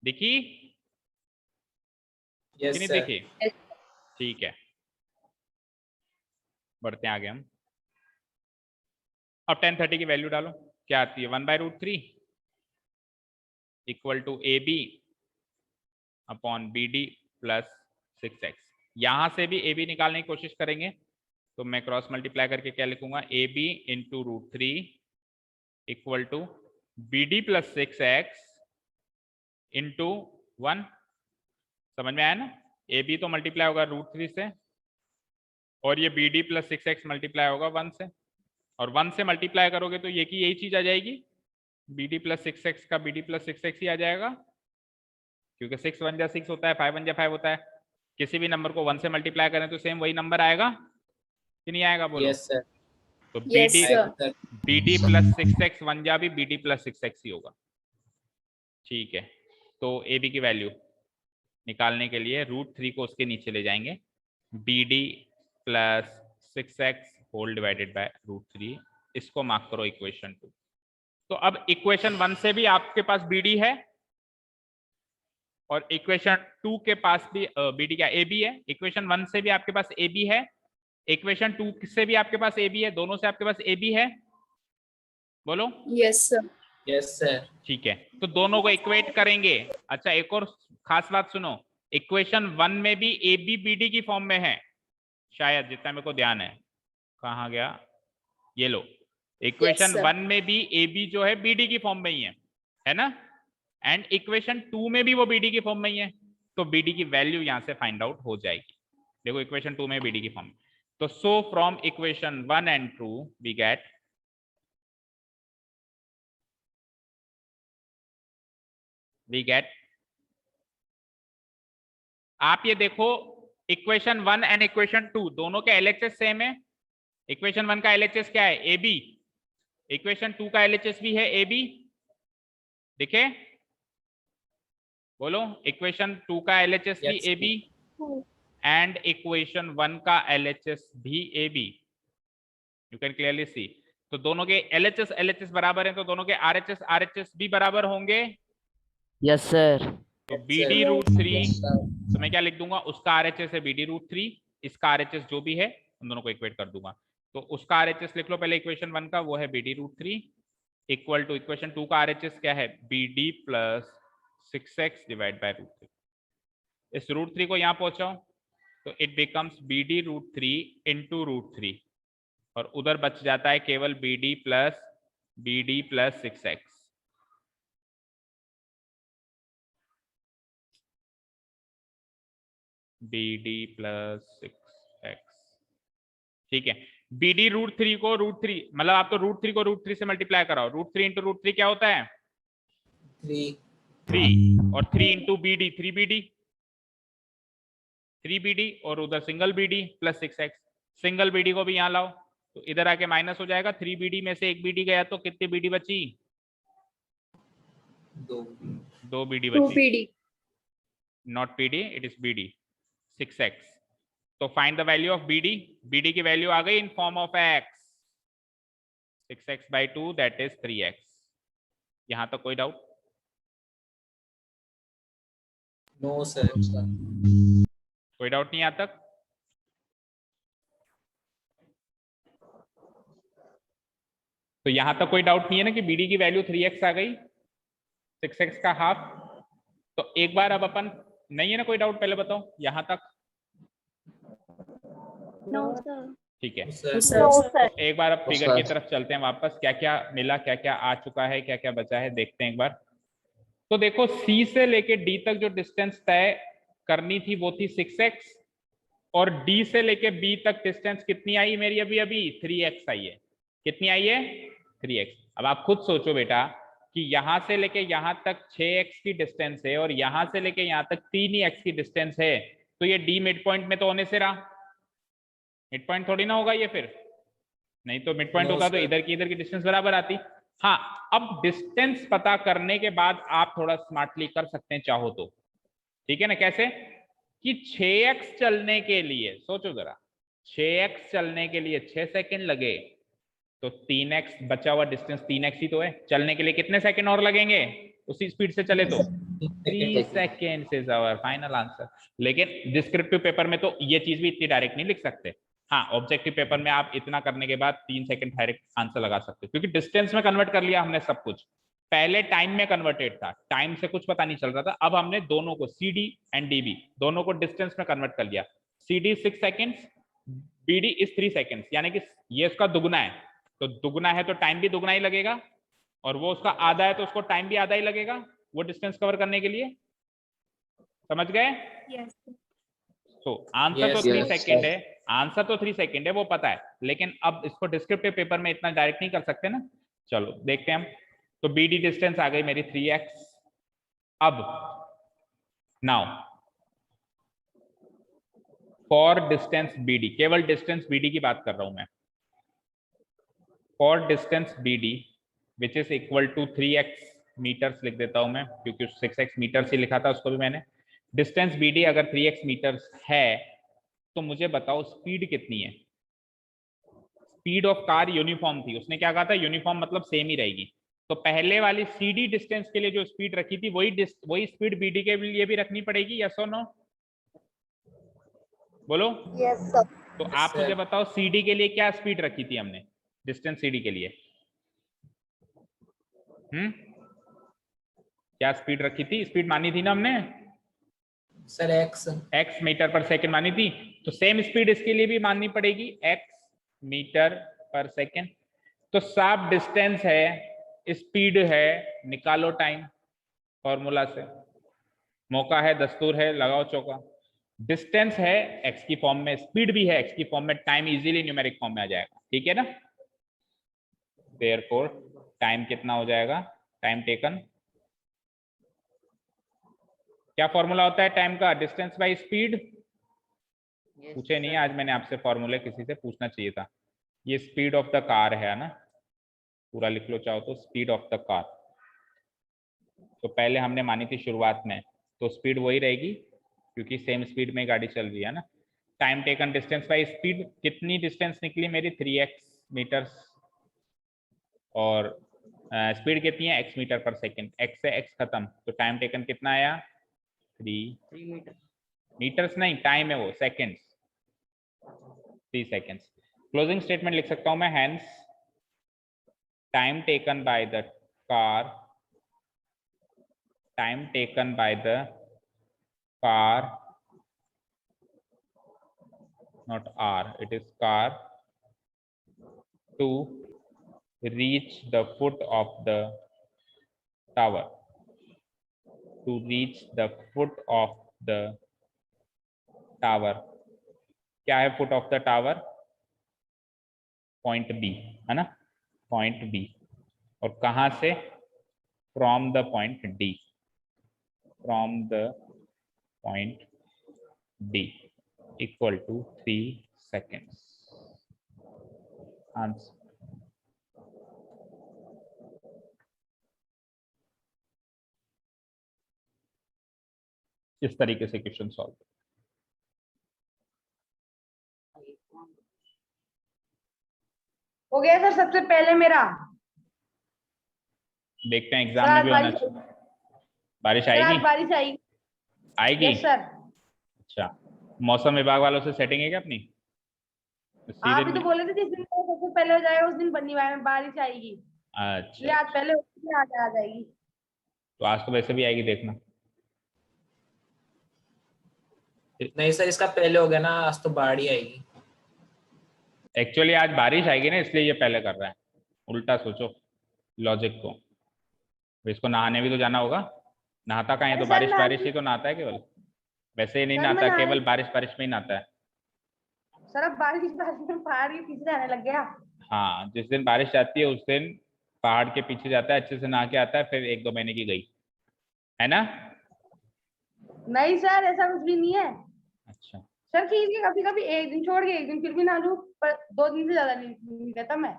दिखी कि नहीं दिखी? ठीक है, बढ़ते हैं आगे हम। अब 1030 की वैल्यू डालो, क्या आती है, 1/√3 equal to AB upon BD plus 6x। यहां से भी AB निकालने की कोशिश करेंगे, तो मैं क्रॉस मल्टीप्लाई करके क्या लिखूंगा, AB into √3 equal to BD plus 6x into 1। समझ में आया ना? AB तो मल्टीप्लाई होगा √3 से, और ये BD प्लस 6x मल्टीप्लाई होगा 1 से, और 1 से मल्टीप्लाई करोगे तो ये की यही चीज आ जाएगी, BD प्लस 6x का BD प्लस 6x ही आ जाएगा, क्योंकि 6 1 जा 6 होता है, 5 1 जा 5 होता है। किसी भी नंबर को 1 से मल्टीप्लाई करें तो सेम वही नंबर आएगा कि नहीं आएगा, बोलो? Yes sir. तो Yes, sir. BD plus 6x 1 जा भी BD प्लस 6x ही होगा। ठीक है, तो AB की वैल्यू निकालने के लिए √3 को उसके नीचे ले जाएंगे, BD plus 6x whole divided by √3, इसको मार्क करो इक्वेशन 2। तो अब इक्वेशन 1 से भी आपके पास BD है, और इक्वेशन 2 के पास भी BD क्या, AB है। इक्वेशन 1 से भी आपके पास AB है, इक्वेशन 2 से भी आपके पास AB है, दोनों से आपके पास AB है, बोलो? Yes, sir. Yes sir. ठीक है, तो दोनों को इक्वेट करेंगे। अच्छा, एक और खास बात सुनो, इक्वेशन 1 में भी AB BD की फॉर्म में है, शायद जितना मेरे को ध्यान है। कहाँ गया, ये लो, इक्वेशन sir. 1 में भी AB जो है BD की फॉर्म में ही है ना? एंड इक्वेशन 2 में भी वो BD की फॉर्म में ही है, तो BD की वैल्यू यहां से फाइंड आउट हो जाएगी। देखो, इक्वेशन 2 में BD की फॉर्म, तो so from equation 1 and 2 we get आप ये देखो, इक्वेशन 1 एंड इक्वेशन 2 दोनों के LHS सेम है। इक्वेशन 1 का LHS क्या है, AB, इक्वेशन 2 का LHS भी है AB, दिखे, बोलो? इक्वेशन 2 का LHS भी Yes. AB एंड इक्वेशन 1 का LHS भी AB, you can clearly see. तो दोनों के LHS बराबर हैं, तो दोनों के RHS भी बराबर होंगे। Yes sir. तो BD √3, तो मैं क्या लिख दूंगा, उसका RHS है BD √3, इसका RHS जो भी है उन दोनों को इक्वेट कर दूंगा। तो उसका RHS लिख लो पहले, इक्वेशन 1 का वो है BD √3 इक्वल टू इक्वेशन 2 का RHS क्या है, BD plus 6x divide by √3। इस √3 को यहाँ पहुंचाओ तो इट बिकम्स BD √3 इंटू √3, और उधर बच जाता है केवल BD plus 6x। BD plus 6x, ठीक है। BD √3 को √3, मतलब आप तो √3 को √3 से मल्टीप्लाई कराओ, √3 इंटू √3 क्या होता है, 3, और 3 इंटू BD 3BD, और उधर single BD plus 6x। Single BD को भी यहाँ लाओ तो इधर आके माइनस हो जाएगा, 3BD में से एक BD गया तो कितनी BD बची, 2 BD 2 बची, PD. Not PD, it is BD 6x। तो find the value of BD की वैल्यू आ गई in form of x, 6x/2 that is 3x। यहां तक कोई डाउट? No sir. कोई डाउट नहीं यहां तक? तो यहां तक कोई डाउट नहीं है ना कि BD की वैल्यू 3x आ गई, 6x का हाफ। तो एक बार अब अपन, नहीं है ना कोई डाउट, पहले बताओ यहां तक? No, sir. ठीक है, Sir. तो एक बार अब फिगर की तरफ चलते हैं वापस, क्या क्या मिला, क्या क्या आ चुका है, क्या क्या बचा है, देखते हैं एक बार। तो देखो, C से लेके D तक जो डिस्टेंस तय करनी थी वो थी 6x, और D से लेके B तक डिस्टेंस कितनी आई मेरी अभी अभी 3x आई है। कितनी आई है 3x। अब आप खुद सोचो बेटा कि यहां से लेके यहां तक 6x की डिस्टेंस है और यहां से लेके यहां तक 3x की डिस्टेंस है, तो ये D मिड पॉइंट में तो होने से रहा, मिड पॉइंट थोड़ी ना होगा ये फिर, नहीं तो मिड पॉइंट होता तो इधर की डिस्टेंस बराबर आती। हाँ, अब डिस्टेंस पता करने के बाद आप थोड़ा स्मार्टली कर सकते हैं चाहो तो, ठीक है ना। कैसे कि 6x चलने के लिए सोचो जरा, 6x चलने के लिए 6 सेकंड लगे तो 3x बचा हुआ डिस्टेंस 3x ही तो है, चलने के लिए कितने सेकंड और लगेंगे उसी स्पीड से चले तो 3 second is our final answer. लेकिन डिस्क्रिप्टिव पेपर में तो ये चीज भी इतनी डायरेक्ट नहीं लिख सकते। हाँ, ऑब्जेक्टिव पेपर में आप इतना करने के बाद 3 सेकंड डायरेक्ट आंसर लगा सकते हो, क्योंकि डिस्टेंस में कन्वर्ट कर लिया हमने सब कुछ। पहले टाइम में कन्वर्टेड था, टाइम से कुछ पता नहीं चल रहा था, अब हमने दोनों को CD एंड DB दोनों को डिस्टेंस में कन्वर्ट कर लिया। CD 6 seconds, BD is 3 seconds, यानी कि ये इसका दुगना है, तो दुगना है तो टाइम भी दुगना ही लगेगा, और वो उसका आधा है तो उसको टाइम भी आधा ही लगेगा वो डिस्टेंस कवर करने के लिए। समझ गए? तो आंसर तो 3 सेकेंड है, आंसर तो 3 सेकेंड है वो पता है, लेकिन अब इसको डिस्क्रिप्टिव पेपर में इतना डायरेक्ट नहीं कर सकते ना। चलो देखते हैं हम। तो BD डिस्टेंस आ गई मेरी 3x। अब नाउ फॉर डिस्टेंस BD, केवल डिस्टेंस BD की बात कर रहा हूं मैं। For distance BD which is equal to 3x metres लिख देता हूं मैं, क्योंकि 6x मीटर्स ही लिखा था उसको भी मैंने। डिस्टेंस BD अगर 3x मीटर्स है तो मुझे बताओ स्पीड कितनी है। स्पीड ऑफ कार यूनिफॉर्म थी, उसने क्या कहा था, यूनिफॉर्म मतलब सेम ही रहेगी। तो पहले वाली CD डिस्टेंस के लिए जो स्पीड रखी थी वही स्पीड BD के लिए भी रखनी पड़ेगी, यस और नो? बोलो। Yes sir. तो आप मुझे बताओ CD के लिए क्या स्पीड रखी थी हमने, डिस्टेंस CD के लिए क्या स्पीड रखी थी, स्पीड मानी थी ना हमने sir x metre per second मानी थी, तो सेम स्पीड इसके लिए भी माननी पड़ेगी x मीटर पर सेकंड। तो साफ डिस्टेंस है, स्पीड है, निकालो टाइम फॉर्मूला से, मौका है, दस्तूर है, लगाओ चौका। डिस्टेंस है x की फॉर्म में, स्पीड भी है x की फॉर्म में, टाइम इजीली न्यूमेरिक फॉर्म में आ जाएगा, ठीक है ना। देयरफॉर टाइम कितना हो जाएगा, टाइम टेकन, क्या फॉर्मूला होता है टाइम का, डिस्टेंस बाय स्पीड। पूछे नहीं आज मैंने आपसे फॉर्मूले, किसी से पूछना चाहिए था। ये स्पीड ऑफ द कार है ना, पूरा लिख लो चाहो तो, स्पीड ऑफ द कार। तो पहले हमने मानी थी शुरुआत में, तो स्पीड वही रहेगी क्योंकि सेम स्पीड में गाड़ी चल रही है ना। Time taken distance by speed, कितनी डिस्टेंस निकली मेरी 3x मीटर्स, और स्पीड कितनी है x metre per second, x से x खत्म, तो टाइम टेकन कितना आया 3 मीटर्स नहीं, टाइम है वो, सेकंड्स, 3 सेकंड्स। क्लोजिंग स्टेटमेंट लिख सकता हूं मैं, hence time taken by the car, time taken by the car, not R, it is car, to reach the foot of the tower, to reach the foot of the tower। क्या है foot of the tower, point B है ना, point B, और कहां से, from the point D, from the point D equal to 3 seconds। Answer इस तरीके से क्वेश्चन सॉल्व। हो गया सर सबसे पहले मेरा। देखते हैं एग्जाम में भी होना चाहिए। बारिश सर आज आएगी, बारिश आएगी। आएगी यस सर। अच्छा, मौसम विभाग वालों से सेटिंग है क्या अपनी? आप ही तो बोले थे जिस दिन सबसे पहले हो जाएगा उस दिन बनी में बारिश आएगी। अच्छा, आज पहले आज आ जाएगी। तो आज तो वैसे भी आएगी, देखना। नहीं सर, इसका पहले हो गया ना, आज तो बाढ़ ही आएगी। एक्चुअली आज बारिश आएगी ना, इसलिए ये पहले कर रहा है, उल्टा सोचो लॉजिक को। इसको नहाने भी तो जाना होगा, नहाता कहाँ है, तो बारिश बारिश ही तो नहाता है केवल, वैसे ही नहीं नहाता, केवल बारिश बारिश में ही नहाता है। सर अब बारिश बारिश में पहाड़ के पीछे जाने लग गया। हाँ, जिस दिन बारिश आती है उस दिन पहाड़ के पीछे जाता है, अच्छे से नहा के आता है, फिर 1-2 महीने की गई, है ना? नहीं सर, ऐसा कुछ भी नहीं है अच्छा, सर। ठीक है, कभी कभी एक दिन छोड़ के एक दिन फिर भी नहा लूं, पर 2 दिन से ज्यादा नहीं रहता मैं।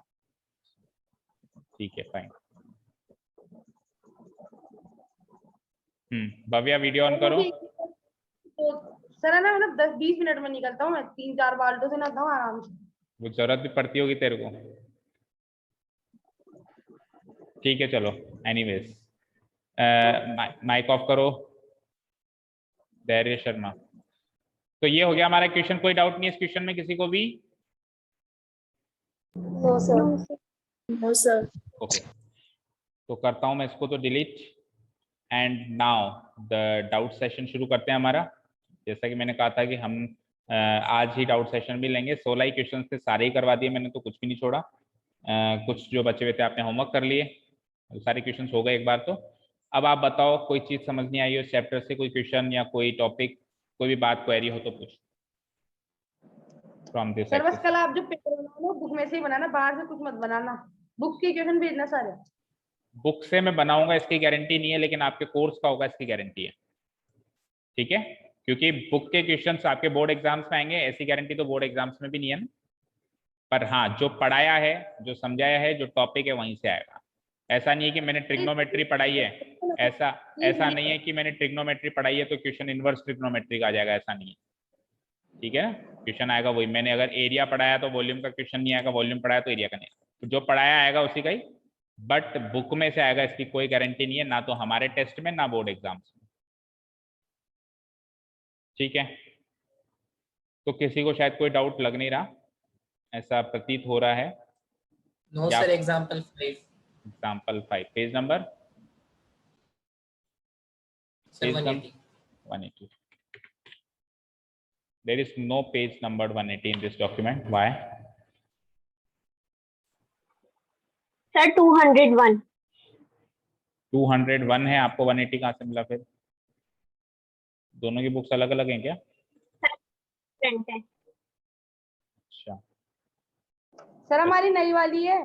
ठीक है, फाइन। भव्या वीडियो ऑन करो। तो सर है ना, मतलब 10-20 मिनट में निकलता हूँ मैं, 3-4 बाल्टों से नहाता हूँ आराम से। वो जरूरत भी पड़ती होगी तेरे को। ठीक है, चलो, एनीवेज माइक ऑफ करो धैर्य शर्मा। तो ये हो गया हमारा क्वेश्चन। कोई डाउट नहीं है इस क्वेश्चन में किसी को भी? No sir. No sir. Okay, तो करता हूं मैं इसको तो delete. And now the doubt session शुरू करते हैं हमारा। जैसा कि मैंने कहा था कि हम आज ही डाउट सेशन भी लेंगे। 16 ही क्वेश्चन थे, सारे ही करवा दिए मैंने, तो कुछ भी नहीं छोड़ा। कुछ जो बचे हुए थे आपने होमवर्क कर लिए, सारे क्वेश्चन हो गए एक बार तो। अब आप बताओ, कोई चीज समझ नहीं आई हो चैप्टर से, कोई क्वेश्चन या कोई टॉपिक, कोई भी बात क्वेरी हो तो पूछ फ्रॉम दिस सर बस एक्सरसाइज। कल आप जो पेपर बनाना बुक में से ही बनाना, बाहर से कुछ मत बनाना। बुक के क्वेश्चन भेजना सारे। बुक से मैं बनाऊंगा इसकी गारंटी नहीं है, लेकिन आपके कोर्स का होगा इसकी गारंटी है। ठीक है, क्योंकि बुक के क्वेश्चंस आपके बोर्ड एग्जाम्स में आएंगे, ऐसी गारंटी तो बोर्ड एग्जाम्स में भी नहीं है ना। पर हाँ, जो पढ़ाया है, जो समझाया है, जो टॉपिक है, वहीं से आएगा। ऐसा नहीं है कि मैंने ट्रिग्नोमेट्री पढ़ाई है, ऐसा ऐसा नहीं है कि मैंने ट्रिग्नोमेट्री पढ़ाई है तो क्वेश्चन इनवर्स ट्रिग्नोमेट्री का आ जाएगा, ऐसा नहीं है। ठीक है ना, क्वेश्चन आएगा वही। मैंने अगर एरिया पढ़ाया तो वॉल्यूम का क्वेश्चन नहीं आएगा, वॉल्यूम पढ़ाया तो एरिया का नहीं आएगा। तो जो पढ़ाया आएगा उसी का ही, बट बुक में से आएगा इसकी कोई गारंटी नहीं है, ना तो हमारे टेस्ट में ना बोर्ड एग्जाम्स में। ठीक है, तो किसी को शायद कोई डाउट लग नहीं रहा, ऐसा प्रतीत हो रहा है। नो या sir, example 5 example 5 page number sir page 180। 180। There is no page numbered 180 in this document. Why? Sir 201। 201 है, आपको 180 कहाँ से मिला फिर? दोनों की बुक्स अलग अलग हैं क्या? फ्रंट है। अच्छा, सर हमारी नई वाली है।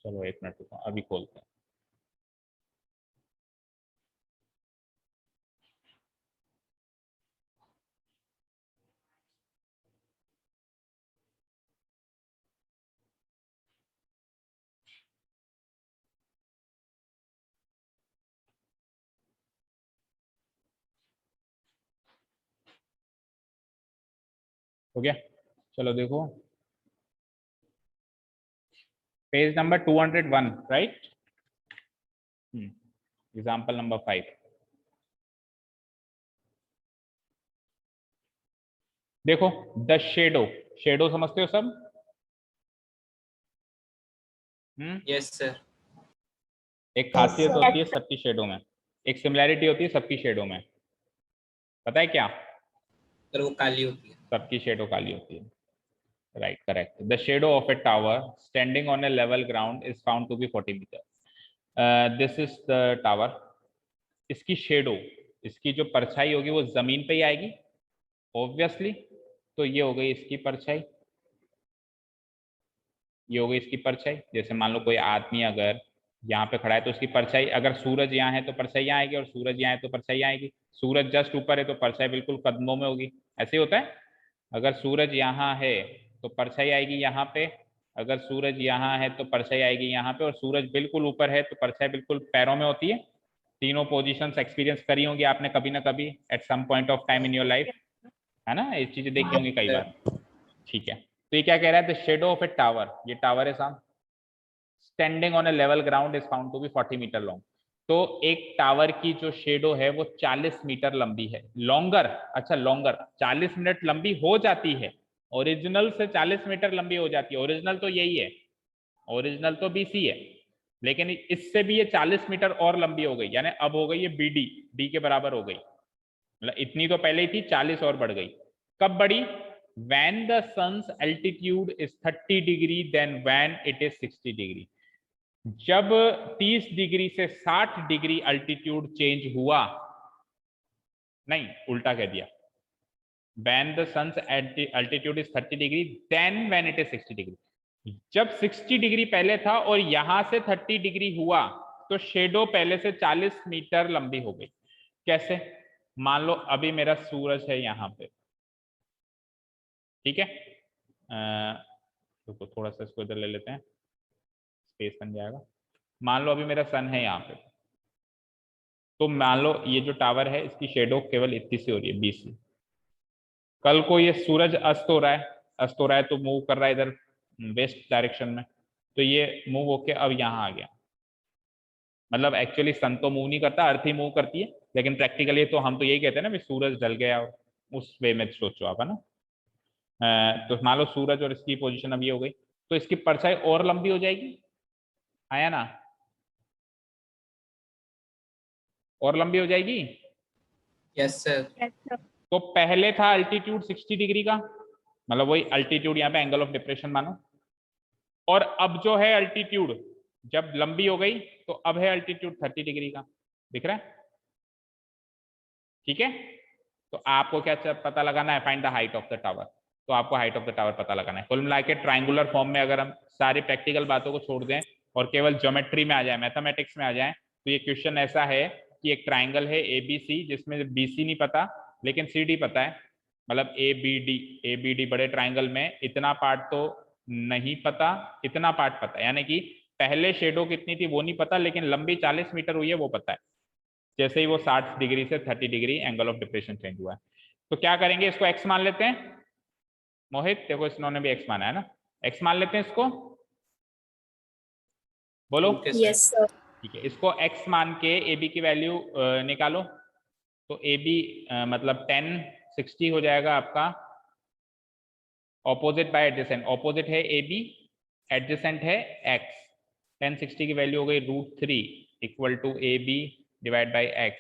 चलो 1 मिनट रुको, अभी खोलते हैं। हो गया, चलो देखो, page number 201, right? Example number 5। देखो, द शेडो, शेडो समझते हो सब? Yes sir. एक खासियत sir. होती है सबकी शेडो में, एक सिमिलैरिटी होती है सबकी शेडो में, पता है क्या? सर वो काली होती है। सबकी शेडो काली होती है, right, correct. The shadow of a tower standing on a level ground is found to be 40 metre. This is the tower. इसकी शेडो, इसकी जो परछाई होगी वो जमीन पे ही आएगी ऑब्वियसली। तो ये हो गई इसकी परछाई, ये हो गई इसकी परछाई। जैसे मान लो कोई आदमी अगर यहाँ पे खड़ा है तो उसकी परछाई, अगर सूरज यहाँ है तो परछाई यहाँ आएगी, और सूरज यहाँ है तो परछाई यहाँ आएगी। सूरज जस्ट ऊपर है तो परछाई बिल्कुल कदमों में होगी, ऐसे ही होता है। अगर सूरज यहाँ है तो परछाई आएगी यहाँ पे, अगर सूरज यहाँ है तो परछाई आएगी यहाँ पे, और सूरज बिल्कुल ऊपर है तो परछाई बिल्कुल पैरों में होती है। तीनों पोजीशंस एक्सपीरियंस करी होंगी आपने कभी ना कभी at some point of time in your life, है ना? ये चीजें देखी होंगी कई बार। ठीक है, तो ये क्या कह रहा है? The shadow of a tower, ये टावर है साहब, standing on a level ground is found to be 40 metre long. तो एक टावर की जो शेडो है वो 40 मीटर लंबी है, लॉन्गर। अच्छा, लॉन्गर 40 मिनट लंबी हो जाती है, ओरिजिनल से 40 मीटर लंबी हो जाती है। ओरिजिनल तो यही है, ओरिजिनल तो BC है, लेकिन इससे भी ये 40 मीटर और लंबी हो गई, यानी अब हो गई ये BD, डी के बराबर हो गई। मतलब इतनी तो पहले ही थी, 40 और बढ़ गई। कब बढ़ी? when the sun's altitude is 30 degree then when it is 60 degree। जब 30 डिग्री से 60 डिग्री अल्टीट्यूड चेंज हुआ, नहीं उल्टा कह दिया, when the sun's altitude is 30 degree, then when it is 60 degree. जब 60 डिग्री पहले था और यहां से 30 डिग्री हुआ तो शेडो पहले से 40 मीटर लंबी हो गई। कैसे? मान लो अभी मेरा सूरज है यहाँ पे, ठीक है, तो थोड़ा सा इसको इधर ले लेते हैं, स्पेस बन जाएगा। मान लो अभी मेरा सन है यहाँ पे, तो मान लो ये जो टावर है इसकी शेडो केवल इतनी सी हो रही है, 20 सी। कल को ये सूरज अस्त हो रहा है तो मूव कर रहा है इधर वेस्ट डायरेक्शन में, तो ये मूव होके अब यहाँ आ गया। मतलब एक्चुअली सन तो मूव नहीं करता, अर्थ ही मूव करती है, लेकिन प्रैक्टिकली तो हम तो यही कहते हैं ना भी सूरज ढल गया, उस वे में सोचो आप, है ना। तो मान लो सूरज और इसकी पोजीशन अब ये हो गई, तो इसकी परछाई और लंबी हो जाएगी, आया ना, और लंबी हो जाएगी। Yes sir. Yes, sir. तो पहले था अल्टीट्यूड 60 डिग्री का, मतलब वही अल्टीट्यूड यहाँ पे एंगल ऑफ डिप्रेशन मानो, और अब जो है अल्टीट्यूड जब लंबी हो गई तो अब है अल्टीट्यूड 30 डिग्री का, दिख रहा है, ठीक है। तो आपको क्या पता लगाना है? Find the height of the tower. तो आपको हाइट ऑफ द टावर पता लगाना है। कुल मिला के ट्राइंगुलर फॉर्म में अगर हम सारी प्रैक्टिकल बातों को छोड़ दें और केवल ज्योमेट्री में आ जाए, मैथमेटिक्स में आ जाए, तो ये क्वेश्चन ऐसा है कि एक ट्राइंगल है ABC जिसमें BC नहीं पता लेकिन CD पता है, मतलब ABD बड़े ट्राइंगल में इतना पार्ट तो नहीं पता, इतना पार्ट पता है, यानी कि पहले शेडो कितनी थी वो नहीं पता, लेकिन लंबी 40 मीटर हुई है वो पता है, जैसे ही वो 60 डिग्री से 30 degree angle of depression change हुआ है। तो क्या करेंगे, इसको x मान लेते हैं। मोहित देखो इन्होंने भी x माना है ना, x मान लेते हैं इसको, बोलो। Yes, sir. ठीक है, इसको x मान के AB की वैल्यू निकालो। तो AB मतलब 10 60 हो जाएगा आपका, ऑपोजिट बाय एडजेसेंट, ऑपोजिट है AB, एडजेसेंट है x, 10 60 की वैल्यू हो गई √3 equal to AB divide by x।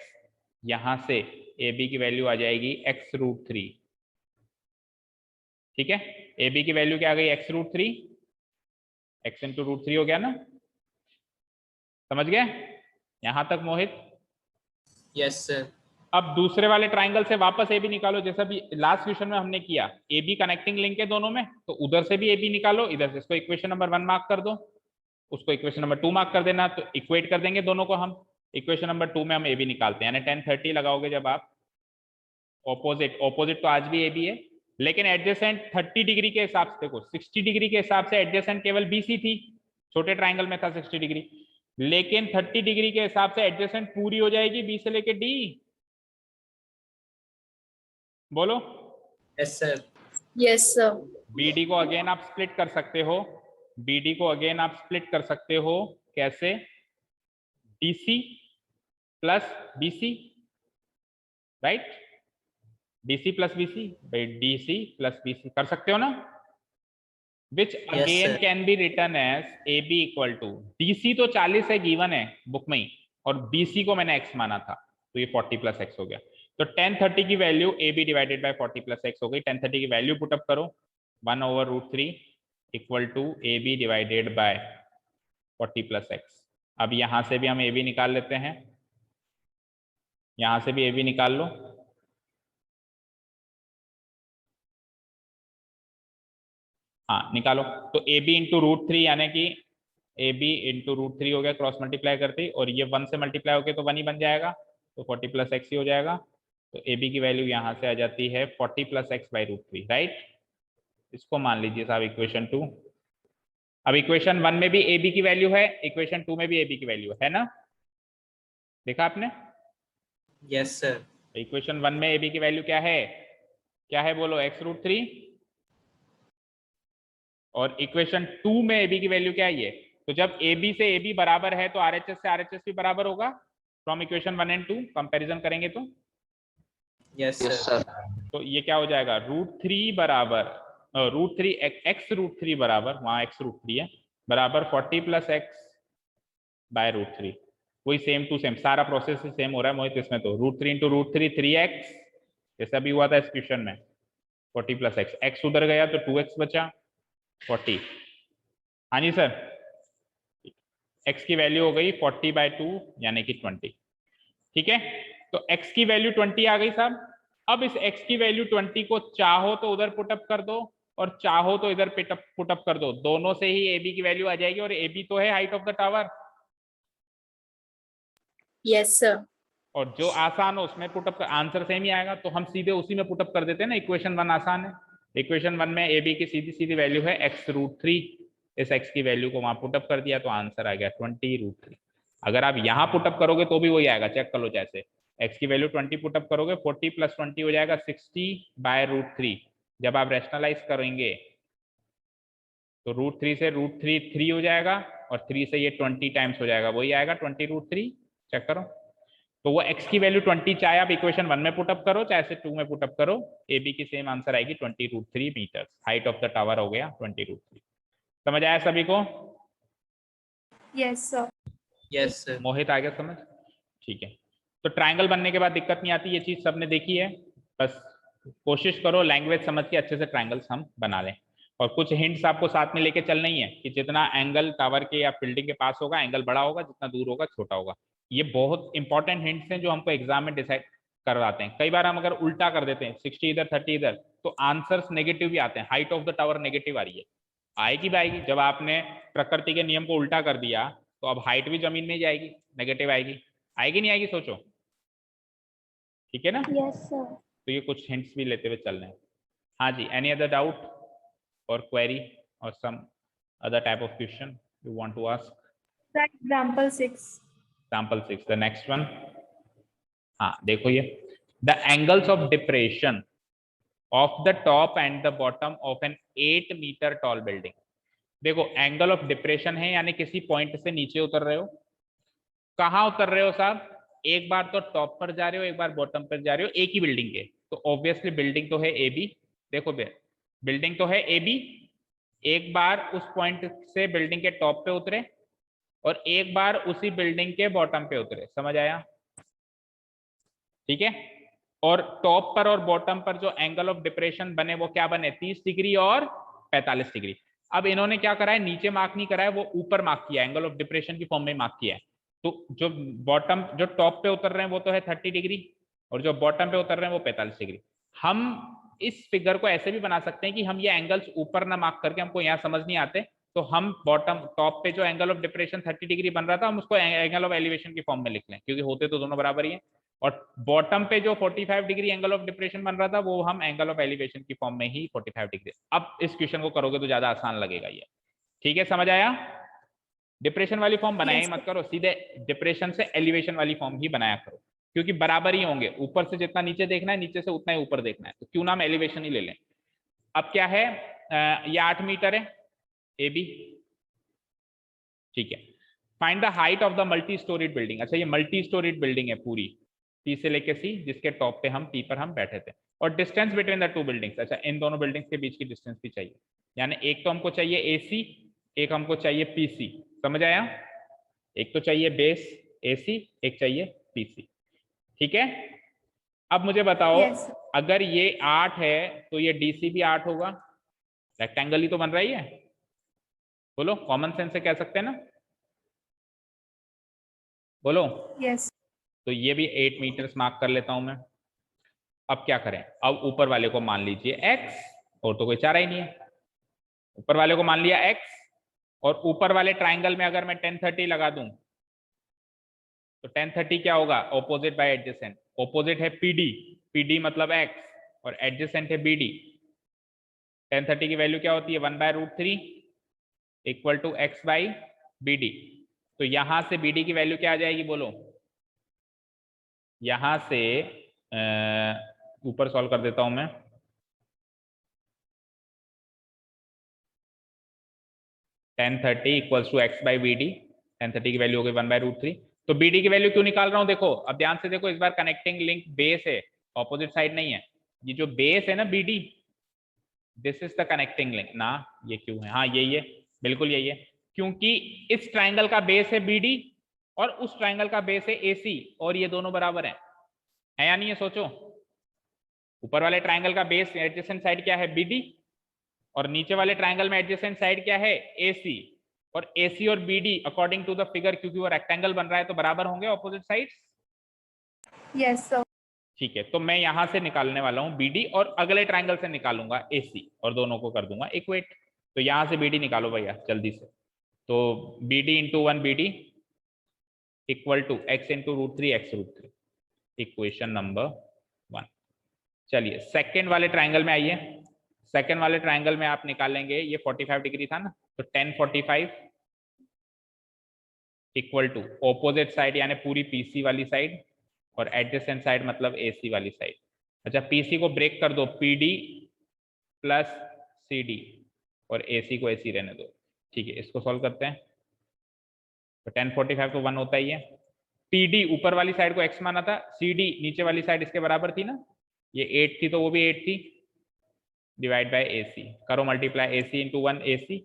यहां से AB की वैल्यू आ जाएगी x √3, ठीक है। AB की वैल्यू क्या आ गई? x √3, x इंटू √3 हो गया ना, समझ गए यहां तक मोहित? Yes sir. अब दूसरे वाले ट्राइंगल से वापस AB निकालो, जैसा भी लास्ट क्वेश्चन में हमने किया। AB कनेक्टिंग लिंक है दोनों में, तो उधर से भी AB निकालो, इधर से इसको इक्वेशन नंबर 1 मार्क कर दो, उसको इक्वेशन नंबर 2 मार्क कर देना, तो इक्वेट कर देंगे दोनों को हम। इक्वेशन नंबर 2 में हम AB निकालते हैं, यानी 10 30 लगाओगे जब आप, ऑपोजिट तो आज भी AB है, लेकिन एडजेसेंट 30 डिग्री के हिसाब से, देखो 60 डिग्री के हिसाब से एडजेसेंट केवल BC थी, छोटे ट्राइंगल में था 60 डिग्री, लेकिन 30 डिग्री के हिसाब से एडजेसेंट पूरी हो जाएगी B से लेके D, बोलो। Yes sir. Yes, sir. BD को अगेन आप स्प्लिट कर सकते हो, BD को अगेन आप स्प्लिट कर सकते हो, कैसे? DC plus BC, right, DC plus BC, भाई DC प्लस BC कर सकते हो ना, which again can be written as AB equal to, DC तो 40 है गिवन है बुक में ही, और BC को मैंने x माना था, तो ये 40 प्लस x हो गया। तो 10 30 की value AB divided by 40 plus x हो गई। 10 30 की वैल्यू पुटअप करो, 1/√3 equal to AB divided by 40 plus x। अब यहां से भी हम AB निकाल लेते हैं, यहां से भी AB निकाल लो, हाँ निकालो। तो AB इंटू √3 यानी कि AB इंटू √3 हो गया, क्रॉस मल्टीप्लाई करते, और ये 1 से मल्टीप्लाई होके तो 1 ही बन जाएगा, तो 40 प्लस x ही हो जाएगा। तो AB की वैल्यू यहाँ से आ जाती है 40 प्लस x बाई √3, राइट। इसको मान लीजिए साहब इक्वेशन 2। अब इक्वेशन 1 में भी AB की वैल्यू है, इक्वेशन 2 में भी AB की वैल्यू है ना, देखा आपने? Yes sir. इक्वेशन 1 में AB की वैल्यू क्या है बोलो, x √3, और इक्वेशन 2 में AB की वैल्यू क्या है ये। तो जब AB से AB बराबर है तो RHS से RHS भी बराबर होगा, फ्रॉम इक्वेशन 1 एंड 2 कंपैरिजन करेंगे तो। Yes sir. तो ये क्या हो जाएगा, √3 बराबर √3 x √3 बराबर, वहां x √3 है, बराबर 40 प्लस x बाय √3। वही सेम टू सेम सारा प्रोसेस सेम हो रहा है मोहित इसमें, तो √3 इंटू √3 3x, जैसा भी हुआ था इस क्वेश्चन में, 40 प्लस x उधर गया तो 2x बचा 40। हाँ जी सर, x की वैल्यू हो गई 40/2 यानी कि 20, ठीक है। तो x की वैल्यू 20 आ गई साहब। अब इस x की वैल्यू 20 को चाहो तो उधर पुटअप कर दो और चाहो तो इधर पुटअप कर दो, दोनों से ही AB की वैल्यू आ जाएगी और AB तो है height of the tower, Yes, sir. और जो आसान हो उसमें पुटअप कर, आंसर सेम ही आएगा, तो हम सीधे उसी में पुटअप कर देते हैं ना। इक्वेशन 1 आसान है, इक्वेशन 1 में AB की सीधी सीधी वैल्यू है x√3, इस x की वैल्यू को वहां पुटअप कर दिया तो आंसर आ गया 20√3। अगर आप यहाँ पुटअप करोगे तो भी वही आएगा, चेक कर लो। जैसे x की वैल्यू 20 पुटअप करोगे 40 + 20 हो जाएगा 60/√3। जब आप रैशनलाइज करेंगे तो √3 से √3 3 हो जाएगा और 3 से ये 20 टाइम्स हो जाएगा, वही आएगा 20√3। चेक करो, तो वो x की वैल्यू 20 चाहे आप इक्वेशन 1 में पुटअप करो चाहे से 2 में पुटअप करो, AB की सेम आंसर आएगी 20√3 metre. Height of the tower हो गया 20√3। समझ आया सभी को? Yes, sir. Yes, sir. मोहित आ गया समझ? ठीक है, तो ट्रायंगल बनने के बाद दिक्कत नहीं आती, ये चीज सबने देखी है। बस कोशिश करो लैंग्वेज समझ के अच्छे से ट्रायंगल्स हम बना लें, और कुछ हिंट्स आपको साथ में लेके चलना ही है कि जितना एंगल टावर के या बिल्डिंग के पास होगा एंगल बड़ा होगा, जितना दूर होगा छोटा होगा। ये बहुत इंपॉर्टेंट हिंट्स हैं जो हमको एग्जाम में डिसाइड करवाते हैं। कई बार हम अगर उल्टा कर देते हैं 60 इधर 30 इधर, तो आंसर्स नेगेटिव भी आते हैं। Height of the tower negative आ रही है, आएगी भी आएगी। जब आपने प्रकृति के नियम को उल्टा कर दिया तो अब हाइट भी जमीन में ही जाएगी, नेगेटिव आएगी। आएगी नहीं आएगी सोचो, ठीक है ना? Yes, sir. तो ये कुछ हिंट्स भी लेते हुए चल रहे हैं। हाँ जी, एनी अदर डाउट और क्वेरी और some other type of question you want to ask? Example 6. Example 6, the next one. हाँ देखो ये, the angles of depression of the top and the bottom of an 8 meter tall building. देखो angle of depression है, यानी किसी point से नीचे उतर रहे हो। कहाँ उतर रहे हो साहब? एक बार तो टॉप पर जा रहे हो, एक बार बॉटम पर जा रहे हो, एक ही बिल्डिंग के। तो ऑब्वियसली बिल्डिंग तो है AB। देखो बिल्डिंग तो है AB, एक बार उस पॉइंट से बिल्डिंग के टॉप पे उतरे और एक बार उसी बिल्डिंग के बॉटम पे उतरे। समझ आया? ठीक है, और टॉप पर और बॉटम पर जो एंगल ऑफ डिप्रेशन बने वो क्या बने? 30 डिग्री और 45 डिग्री। अब इन्होंने क्या करा है, नीचे मार्क नहीं करा है, वो ऊपर मार्क किया, एंगल ऑफ डिप्रेशन की फॉर्म में मार्क किया है। तो जो बॉटम जो टॉप पे उतर रहे हैं वो तो है 30 डिग्री और जो बॉटम पे उतर रहे हैं वो 45 डिग्री। हम इस फिगर को ऐसे भी बना सकते हैं कि हम ये एंगल्स ऊपर ना मार्क करके, हमको यहाँ समझ नहीं आते, तो हम बॉटम टॉप पे जो एंगल ऑफ डिप्रेशन 30 डिग्री बन रहा था हम उसको एंगल ऑफ एलिवेशन की फॉर्म में लिख लें, क्योंकि होते तो दोनों बराबर ही हैं। और बॉटम पे जो 45 डिग्री एंगल ऑफ डिप्रेशन बन रहा था वो हम एंगल ऑफ एलिवेशन की फॉर्म में ही 45 डिग्री। अब इस क्वेश्चन को करोगे तो ज्यादा आसान लगेगा ये। ठीक है, समझ आया? डिप्रेशन वाली फॉर्म बनाया ही मत करो, सीधे डिप्रेशन से एलिवेशन वाली फॉर्म ही बनाया करो, क्योंकि बराबर ही होंगे। ऊपर से जितना नीचे देखना है, नीचे से उतना ही ऊपर देखना है, तो क्यों ना हम एलिवेशन ही ले लें। अब क्या है, ये 8 मीटर है AB, ठीक है। Find the height of the multi storeyed building. अच्छा, ये मल्टी स्टोरीड बिल्डिंग है पूरी, P से लेके C, जिसके टॉप पे हम P पर हम बैठे थे। और distance between the two buildings, अच्छा इन दोनों बिल्डिंग्स के बीच की डिस्टेंस भी चाहिए, यानी एक तो हमको चाहिए AC, एक हमको चाहिए PC। समझ आया? एक तो चाहिए बेस AC, एक चाहिए PC। ठीक है, अब मुझे बताओ, Yes. अगर ये 8 है तो ये DC भी 8 होगा, रेक्टेंगल ही तो बन रही है। बोलो, कॉमन सेंस से कह सकते हैं ना, बोलो। Yes. तो ये भी 8 मीटर्स मार्क कर लेता हूं मैं। अब क्या करें, अब ऊपर वाले को मान लीजिए x, और तो कोई चारा ही नहीं है। ऊपर वाले को मान लिया x, और ऊपर वाले ट्राइंगल में अगर मैं 1030 लगा दूं तो 1030 क्या होगा? Opposite by adjacent. ऑपोजिट है PD मतलब x, और एडजेसेंट है BD। 1030 की वैल्यू क्या होती है? 1/√3 equal to x by BD। तो यहां से BD की वैल्यू क्या आ जाएगी बोलो? यहां से ऊपर सॉल्व कर देता हूं मैं। Equals to x by BD। 1030 की वैल्यू हो गई 1/√3। तो BD की वैल्यू क्यों निकाल रहा हूं? देखो, अब ध्यान से देखो, इस बार कनेक्टिंग लिंक बेस है, ऑपोजिट साइड नहीं है। ये जो बेस है ना BD, this is the connecting link ना। ये क्यों है? हाँ यही है, बिल्कुल यही है, क्योंकि इस ट्राइंगल का बेस है BD और उस ट्राइंगल का बेस है AC, और ये दोनों बराबर है या नहीं है? सोचो, ऊपर वाले ट्राइंगल का बेस एडजेसेंट साइड क्या है? BD, और नीचे वाले ट्राइंगल में एडजेसेंट साइड क्या है? AC। और AC और BD according to the figure, क्योंकि वो रेक्टेंगल बन रहा है, तो बराबर होंगे ऑपोजिट साइड्स। Yes, sir. ठीक है, तो मैं यहां से निकालने वाला हूं BD और अगले ट्रायंगल से निकालूंगा AC और दोनों को कर दूंगा इक्वेट। तो यहां से BD निकालो भैया जल्दी से। तो BD into 1 BD equal to x into √3 x √3, equation number 1। चलिए सेकेंड वाले ट्रायंगल में आइए। सेकेंड वाले ट्रायंगल में आप निकालेंगे, ये 45 डिग्री था ना, तो 10 45 इक्वल टू ऑपोजिट साइड यानी पूरी PC वाली साइड और एडजेसेंट साइड मतलब AC वाली साइड। अच्छा PC को ब्रेक कर दो, PD प्लस CD और AC को AC रहने दो। ठीक है, इसको सॉल्व करते हैं। तो 10 45 तो 1 होता ही है। PD ऊपर वाली साइड को x माना था, CD नीचे वाली साइड इसके बराबर थी ना, ये 8 थी तो वो भी 8 थी, डिवाइड बाय AC करो मल्टीप्लाई, AC इंटू 1 AC,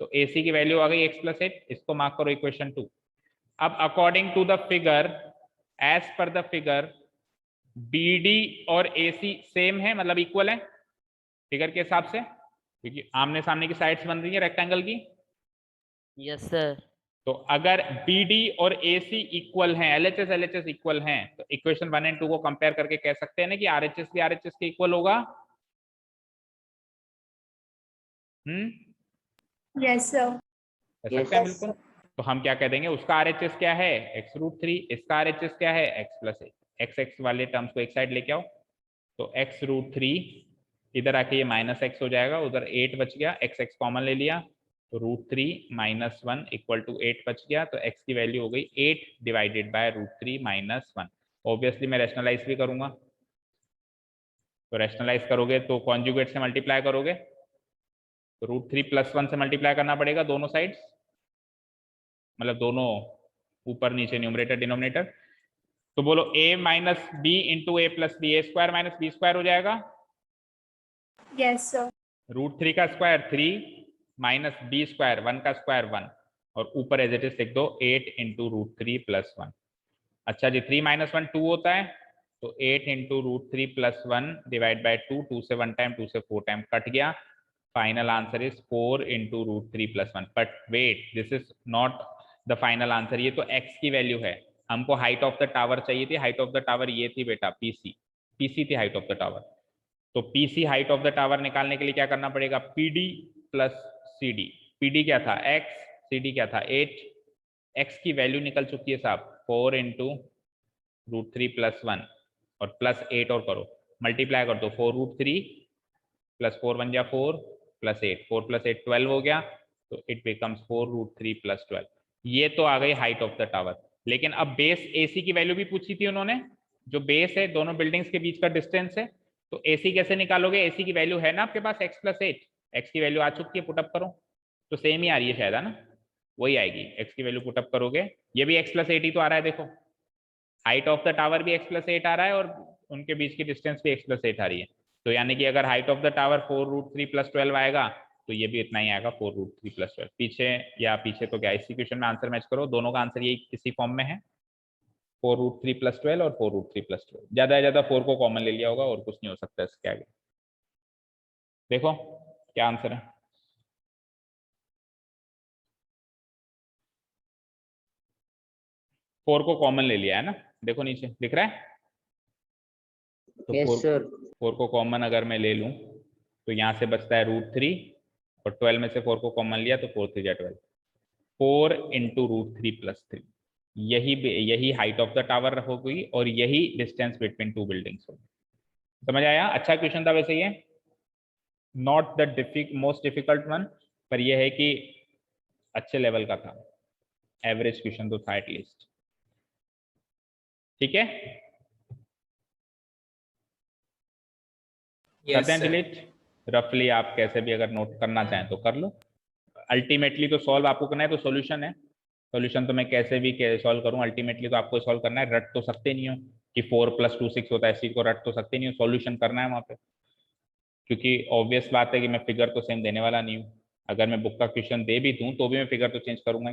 तो AC की वैल्यू आ गई x प्लस 8, इसको मार्क करो इक्वेशन 2। अब according to the figure, as per the figure BD और AC सेम है, मतलब इक्वल है फिगर के हिसाब से, क्योंकि आमने सामने की साइड्स बन रही है रेक्टेंगल की। Yes sir. तो अगर BD और AC इक्वल हैं, LHS इक्वल हैं, तो इक्वेशन 1 एंड 2 को कंपेयर करके कह सकते हैं ना कि RHS भी RHS के इक्वल होगा। Yes, sir. कह सकते हैं बिल्कुल। तो हम क्या कह देंगे, उसका RHS क्या है x √3, इसका RHS क्या है x प्लस 8। x वाले टर्म्स को एक साइड लेके आओ, तो x √3 इधर आके ये माइनस x हो जाएगा, उधर 8 बच गया, x कॉमन ले लिया, तो √3 माइनस 1 इक्वल टू 8 बच गया, तो x की वैल्यू हो गई 8 डिवाइडेड बाय √3 माइनस 1। ऑब्वियसली मैं रैशनलाइज भी करूंगा, तो रैशनलाइज करोगे तो कॉन्जुगेट से मल्टीप्लाई करोगे, तो √3 प्लस 1 से मल्टीप्लाई करना पड़ेगा दोनों साइड्स, मतलब दोनों ऊपर नीचे न्यूमरेटर डिनोमिनेटर। तो बोलो a minus B into A plus B, A square minus B square हो जाएगा। Yes, sir. √3 का स्क्वायर 3 माइनस बी स्क्वायर 1 का स्क्वायर 1, और ऊपर एज इट इज लिख दो 8 इंटू √3 प्लस 1। अच्छा जी, 3 माइनस 1 2 होता है, तो 8 इंटू √3 प्लस 1 डिवाइड बाई 2, 2 से 1 टाइम 2 से 4 टाइम कट गया, final answer is 4 into √3 plus 1। But wait, this is not the final answer, ये तो x की वैल्यू है, हमको हाइट ऑफ द टावर चाहिए थी। हाइट ऑफ द टावर ये थी बेटा PC थी हाइट ऑफ द टावर। तो PC height of the tower निकालने के लिए क्या करना पड़ेगा, PD प्लस CD। PD क्या था x, CD क्या था 8, x की वैल्यू निकल चुकी है साहब 4 इंटू √3 प्लस 1 और प्लस 8 और करो मल्टीप्लाई कर दो, 4 √3 प्लस 4 1 जा 4 प्लस 8, 4 प्लस 8 12 हो गया, तो इट बिकम्स 4 √3 प्लस 12। ये तो आ गई हाइट ऑफ द टावर। लेकिन अब बेस AC की वैल्यू भी पूछी थी उन्होंने, जो बेस है दोनों बिल्डिंग्स के बीच का डिस्टेंस है, तो AC कैसे निकालोगे, AC की वैल्यू है ना आपके पास x प्लस 8, x की वैल्यू आ चुकी है, पुटअप करो, तो सेम ही आ रही है शायद, है ना, वही आएगी, x की वैल्यू पुटअप करोगे, ये भी x प्लस 8 ही तो आ रहा है, देखो हाइट ऑफ द टावर भी x प्लस 8 आ रहा है और उनके बीच की डिस्टेंस भी x प्लस 8 आ रही है। तो यानी कि अगर height of the tower 4 √3 plus 12 आएगा, तो ये भी इतना ही आएगा 4 √3 प्लस 12। पीछे तो क्या, इसी क्वेश्चन में आंसर मैच करो, दोनों का आंसर यही इसी फॉर्म में है, 4 √3 प्लस 12 और 4 √3 प्लस 12। ज्यादा से ज्यादा 4 को कॉमन ले लिया होगा और कुछ नहीं हो सकता इसके आगे। देखो क्या आंसर है, फोर को कॉमन ले लिया है ना, देखो नीचे दिख रहा है, तो यस सर। 4 को कॉमन अगर मैं ले लूं तो यहाँ से बचता है √3 और 12 में से 4 को कॉमन लिया तो 4 3 12, 4 इंटू √3 प्लस 3, यही हाइट ऑफ द टावर होगी और यही डिस्टेंस बिटवीन टू बिल्डिंग्स होगी। समझ आया, अच्छा क्वेश्चन था वैसे ये, not the most difficult one, पर यह है कि अच्छे लेवल का था, एवरेज क्वेश्चन तो था एटलीस्ट। ठीक है, करते हैं डिलीट। रफली आप कैसे भी अगर नोट करना चाहें तो कर लो, अल्टीमेटली तो सॉल्व आपको करना है, तो सॉल्यूशन है, सॉल्यूशन तो मैं कैसे भी सॉल्व करूं, अल्टीमेटली तो आपको सॉल्व करना है, रट तो सकते नहीं हो कि 4 + 2 6 होता है, इसी को रट तो सकते नहीं हो, सॉल्यूशन करना है वहां पे, क्योंकि ऑब्वियस बात है कि मैं फिगर तो सेम देने वाला नहीं हूँ, अगर मैं बुक का क्वेश्चन दे भी दूं तो भी मैं फिगर तो चेंज करूंगा।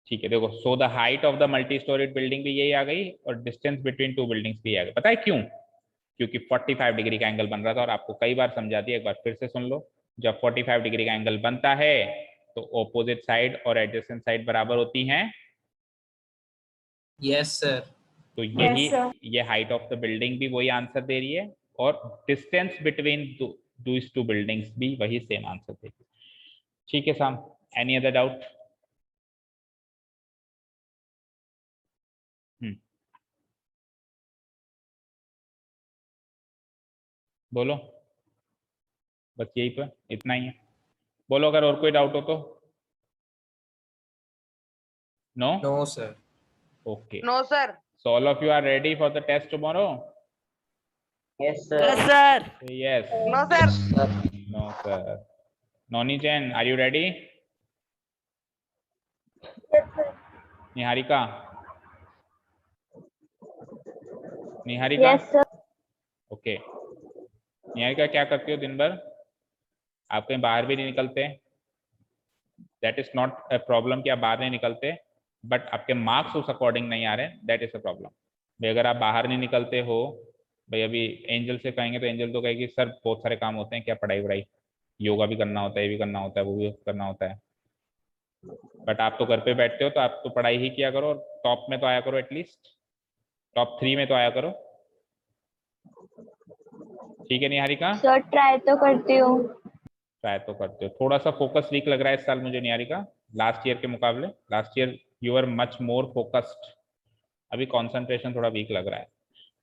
ठीक है, देखो, so the height of the multi storeyed building भी यही आ गई और डिस्टेंस बिटवीन टू बिल्डिंग्स भी आ गई। पता है क्यों, क्योंकि 45 डिग्री का एंगल बन रहा था, और आपको कई बार समझा दिया, एक बार फिर से सुन लो, जब 45 डिग्री का एंगल बनता है तो ऑपोजिट साइड और एडजेसेंट साइड बराबर होती हैं। Yes sir. तो यही sir. ये हाइट ऑफ द बिल्डिंग भी वही आंसर दे रही है और distance between these two buildings भी वही सेम आंसर दे रही है। ठीक है साम, एनी अदर डाउट? बोलो, बस यही तो है, इतना ही है। बोलो अगर और कोई डाउट हो तो। No? No sir. Okay, no sir. so all of you are ready for the test tomorrow? Yes, sir. Yes, sir. Say yes. No sir. No sir. Noni Jain, are you ready? Niharika? Niharika? Yes, sir. Okay, Niharika क्या करती हो दिन भर? आप कहीं बाहर भी नहीं निकलते? That is not a problem कि आप बाहर नहीं निकलते, बट आपके मार्क्स उस अकॉर्डिंग नहीं आ रहे, दैट इज अ प्रॉब्लम। भाई अगर आप बाहर नहीं निकलते हो, भाई अभी एंजल से कहेंगे तो एंजल तो कहेगी सर बहुत सारे काम होते हैं, क्या पढ़ाई वढ़ाई, योगा भी करना होता है, ये भी करना होता है, वो भी करना होता है, बट आप तो घर पे बैठते हो तो आप तो पढ़ाई ही किया करो, टॉप में तो आया करो, एटलीस्ट टॉप 3 में तो आया करो। ठीक है निहारिका? सर ट्राई तो करती हूँ। ट्राई तो करते हो, थोड़ा सा फोकस वीक लग रहा है इस साल मुझे निहारिका, लास्ट ईयर के मुकाबले। Last year you are much more focused, अभी कंसंट्रेशन थोड़ा वीक लग रहा है।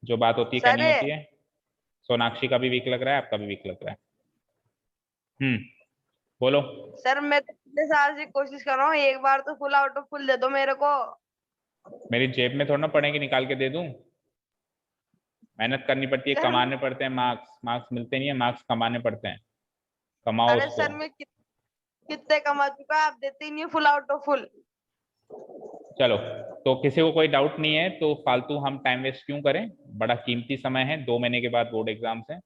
जो बात होती है क्या नहीं होती है। सोनाक्षी का भी वीक लग रहा है, आपका भी वीक लग रहा है। बोलो। सर मैं तो पिछले साल से कोशिश कर रहा हूँ, एक बार तो फुल आउट ऑफ फुल दे दो मेरे को। मेरी जेब में थोड़ा ना पड़ेगी, निकाल के दे दूं? मेहनत करनी पड़ती है, सर, कमाने पड़ते हैं मार्क्स, मार्क्स मिलते नहीं है, मार्क्स कमाने पड़ते हैं, कमाओ अरे उसको। सर मैं कितने कमा चुका है, आप देते ही नहीं फुल आउट ऑफ फुल। चलो, तो किसी को कोई डाउट नहीं है तो फालतू हम टाइम वेस्ट क्यों करें, बड़ा कीमती समय है, 2 महीने के बाद बोर्ड एग्जाम्स हैं,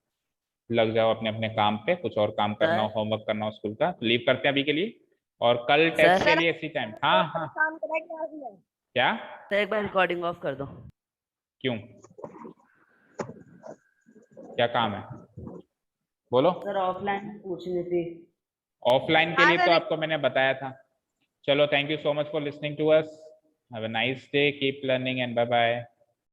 लग जाओ अपने अपने काम पे, कुछ और काम करना हो, होमवर्क करना हो स्कूल का, तो लीव करते हैं अभी के लिए, और कल टेस्ट के लिए इसी टाइम। हाँ हाँ, काम करा क्लास में। क्या? सर एक बार रिकॉर्डिंग ऑफ कर दो। क्यों, क्या काम है? बोलो। सर ऑफलाइन पूछनी थी। ऑफलाइन के हाँ लिए तो सर, आपको मैंने बताया था। चलो, thank you so much for listening to us, have a nice day, keep learning and bye bye.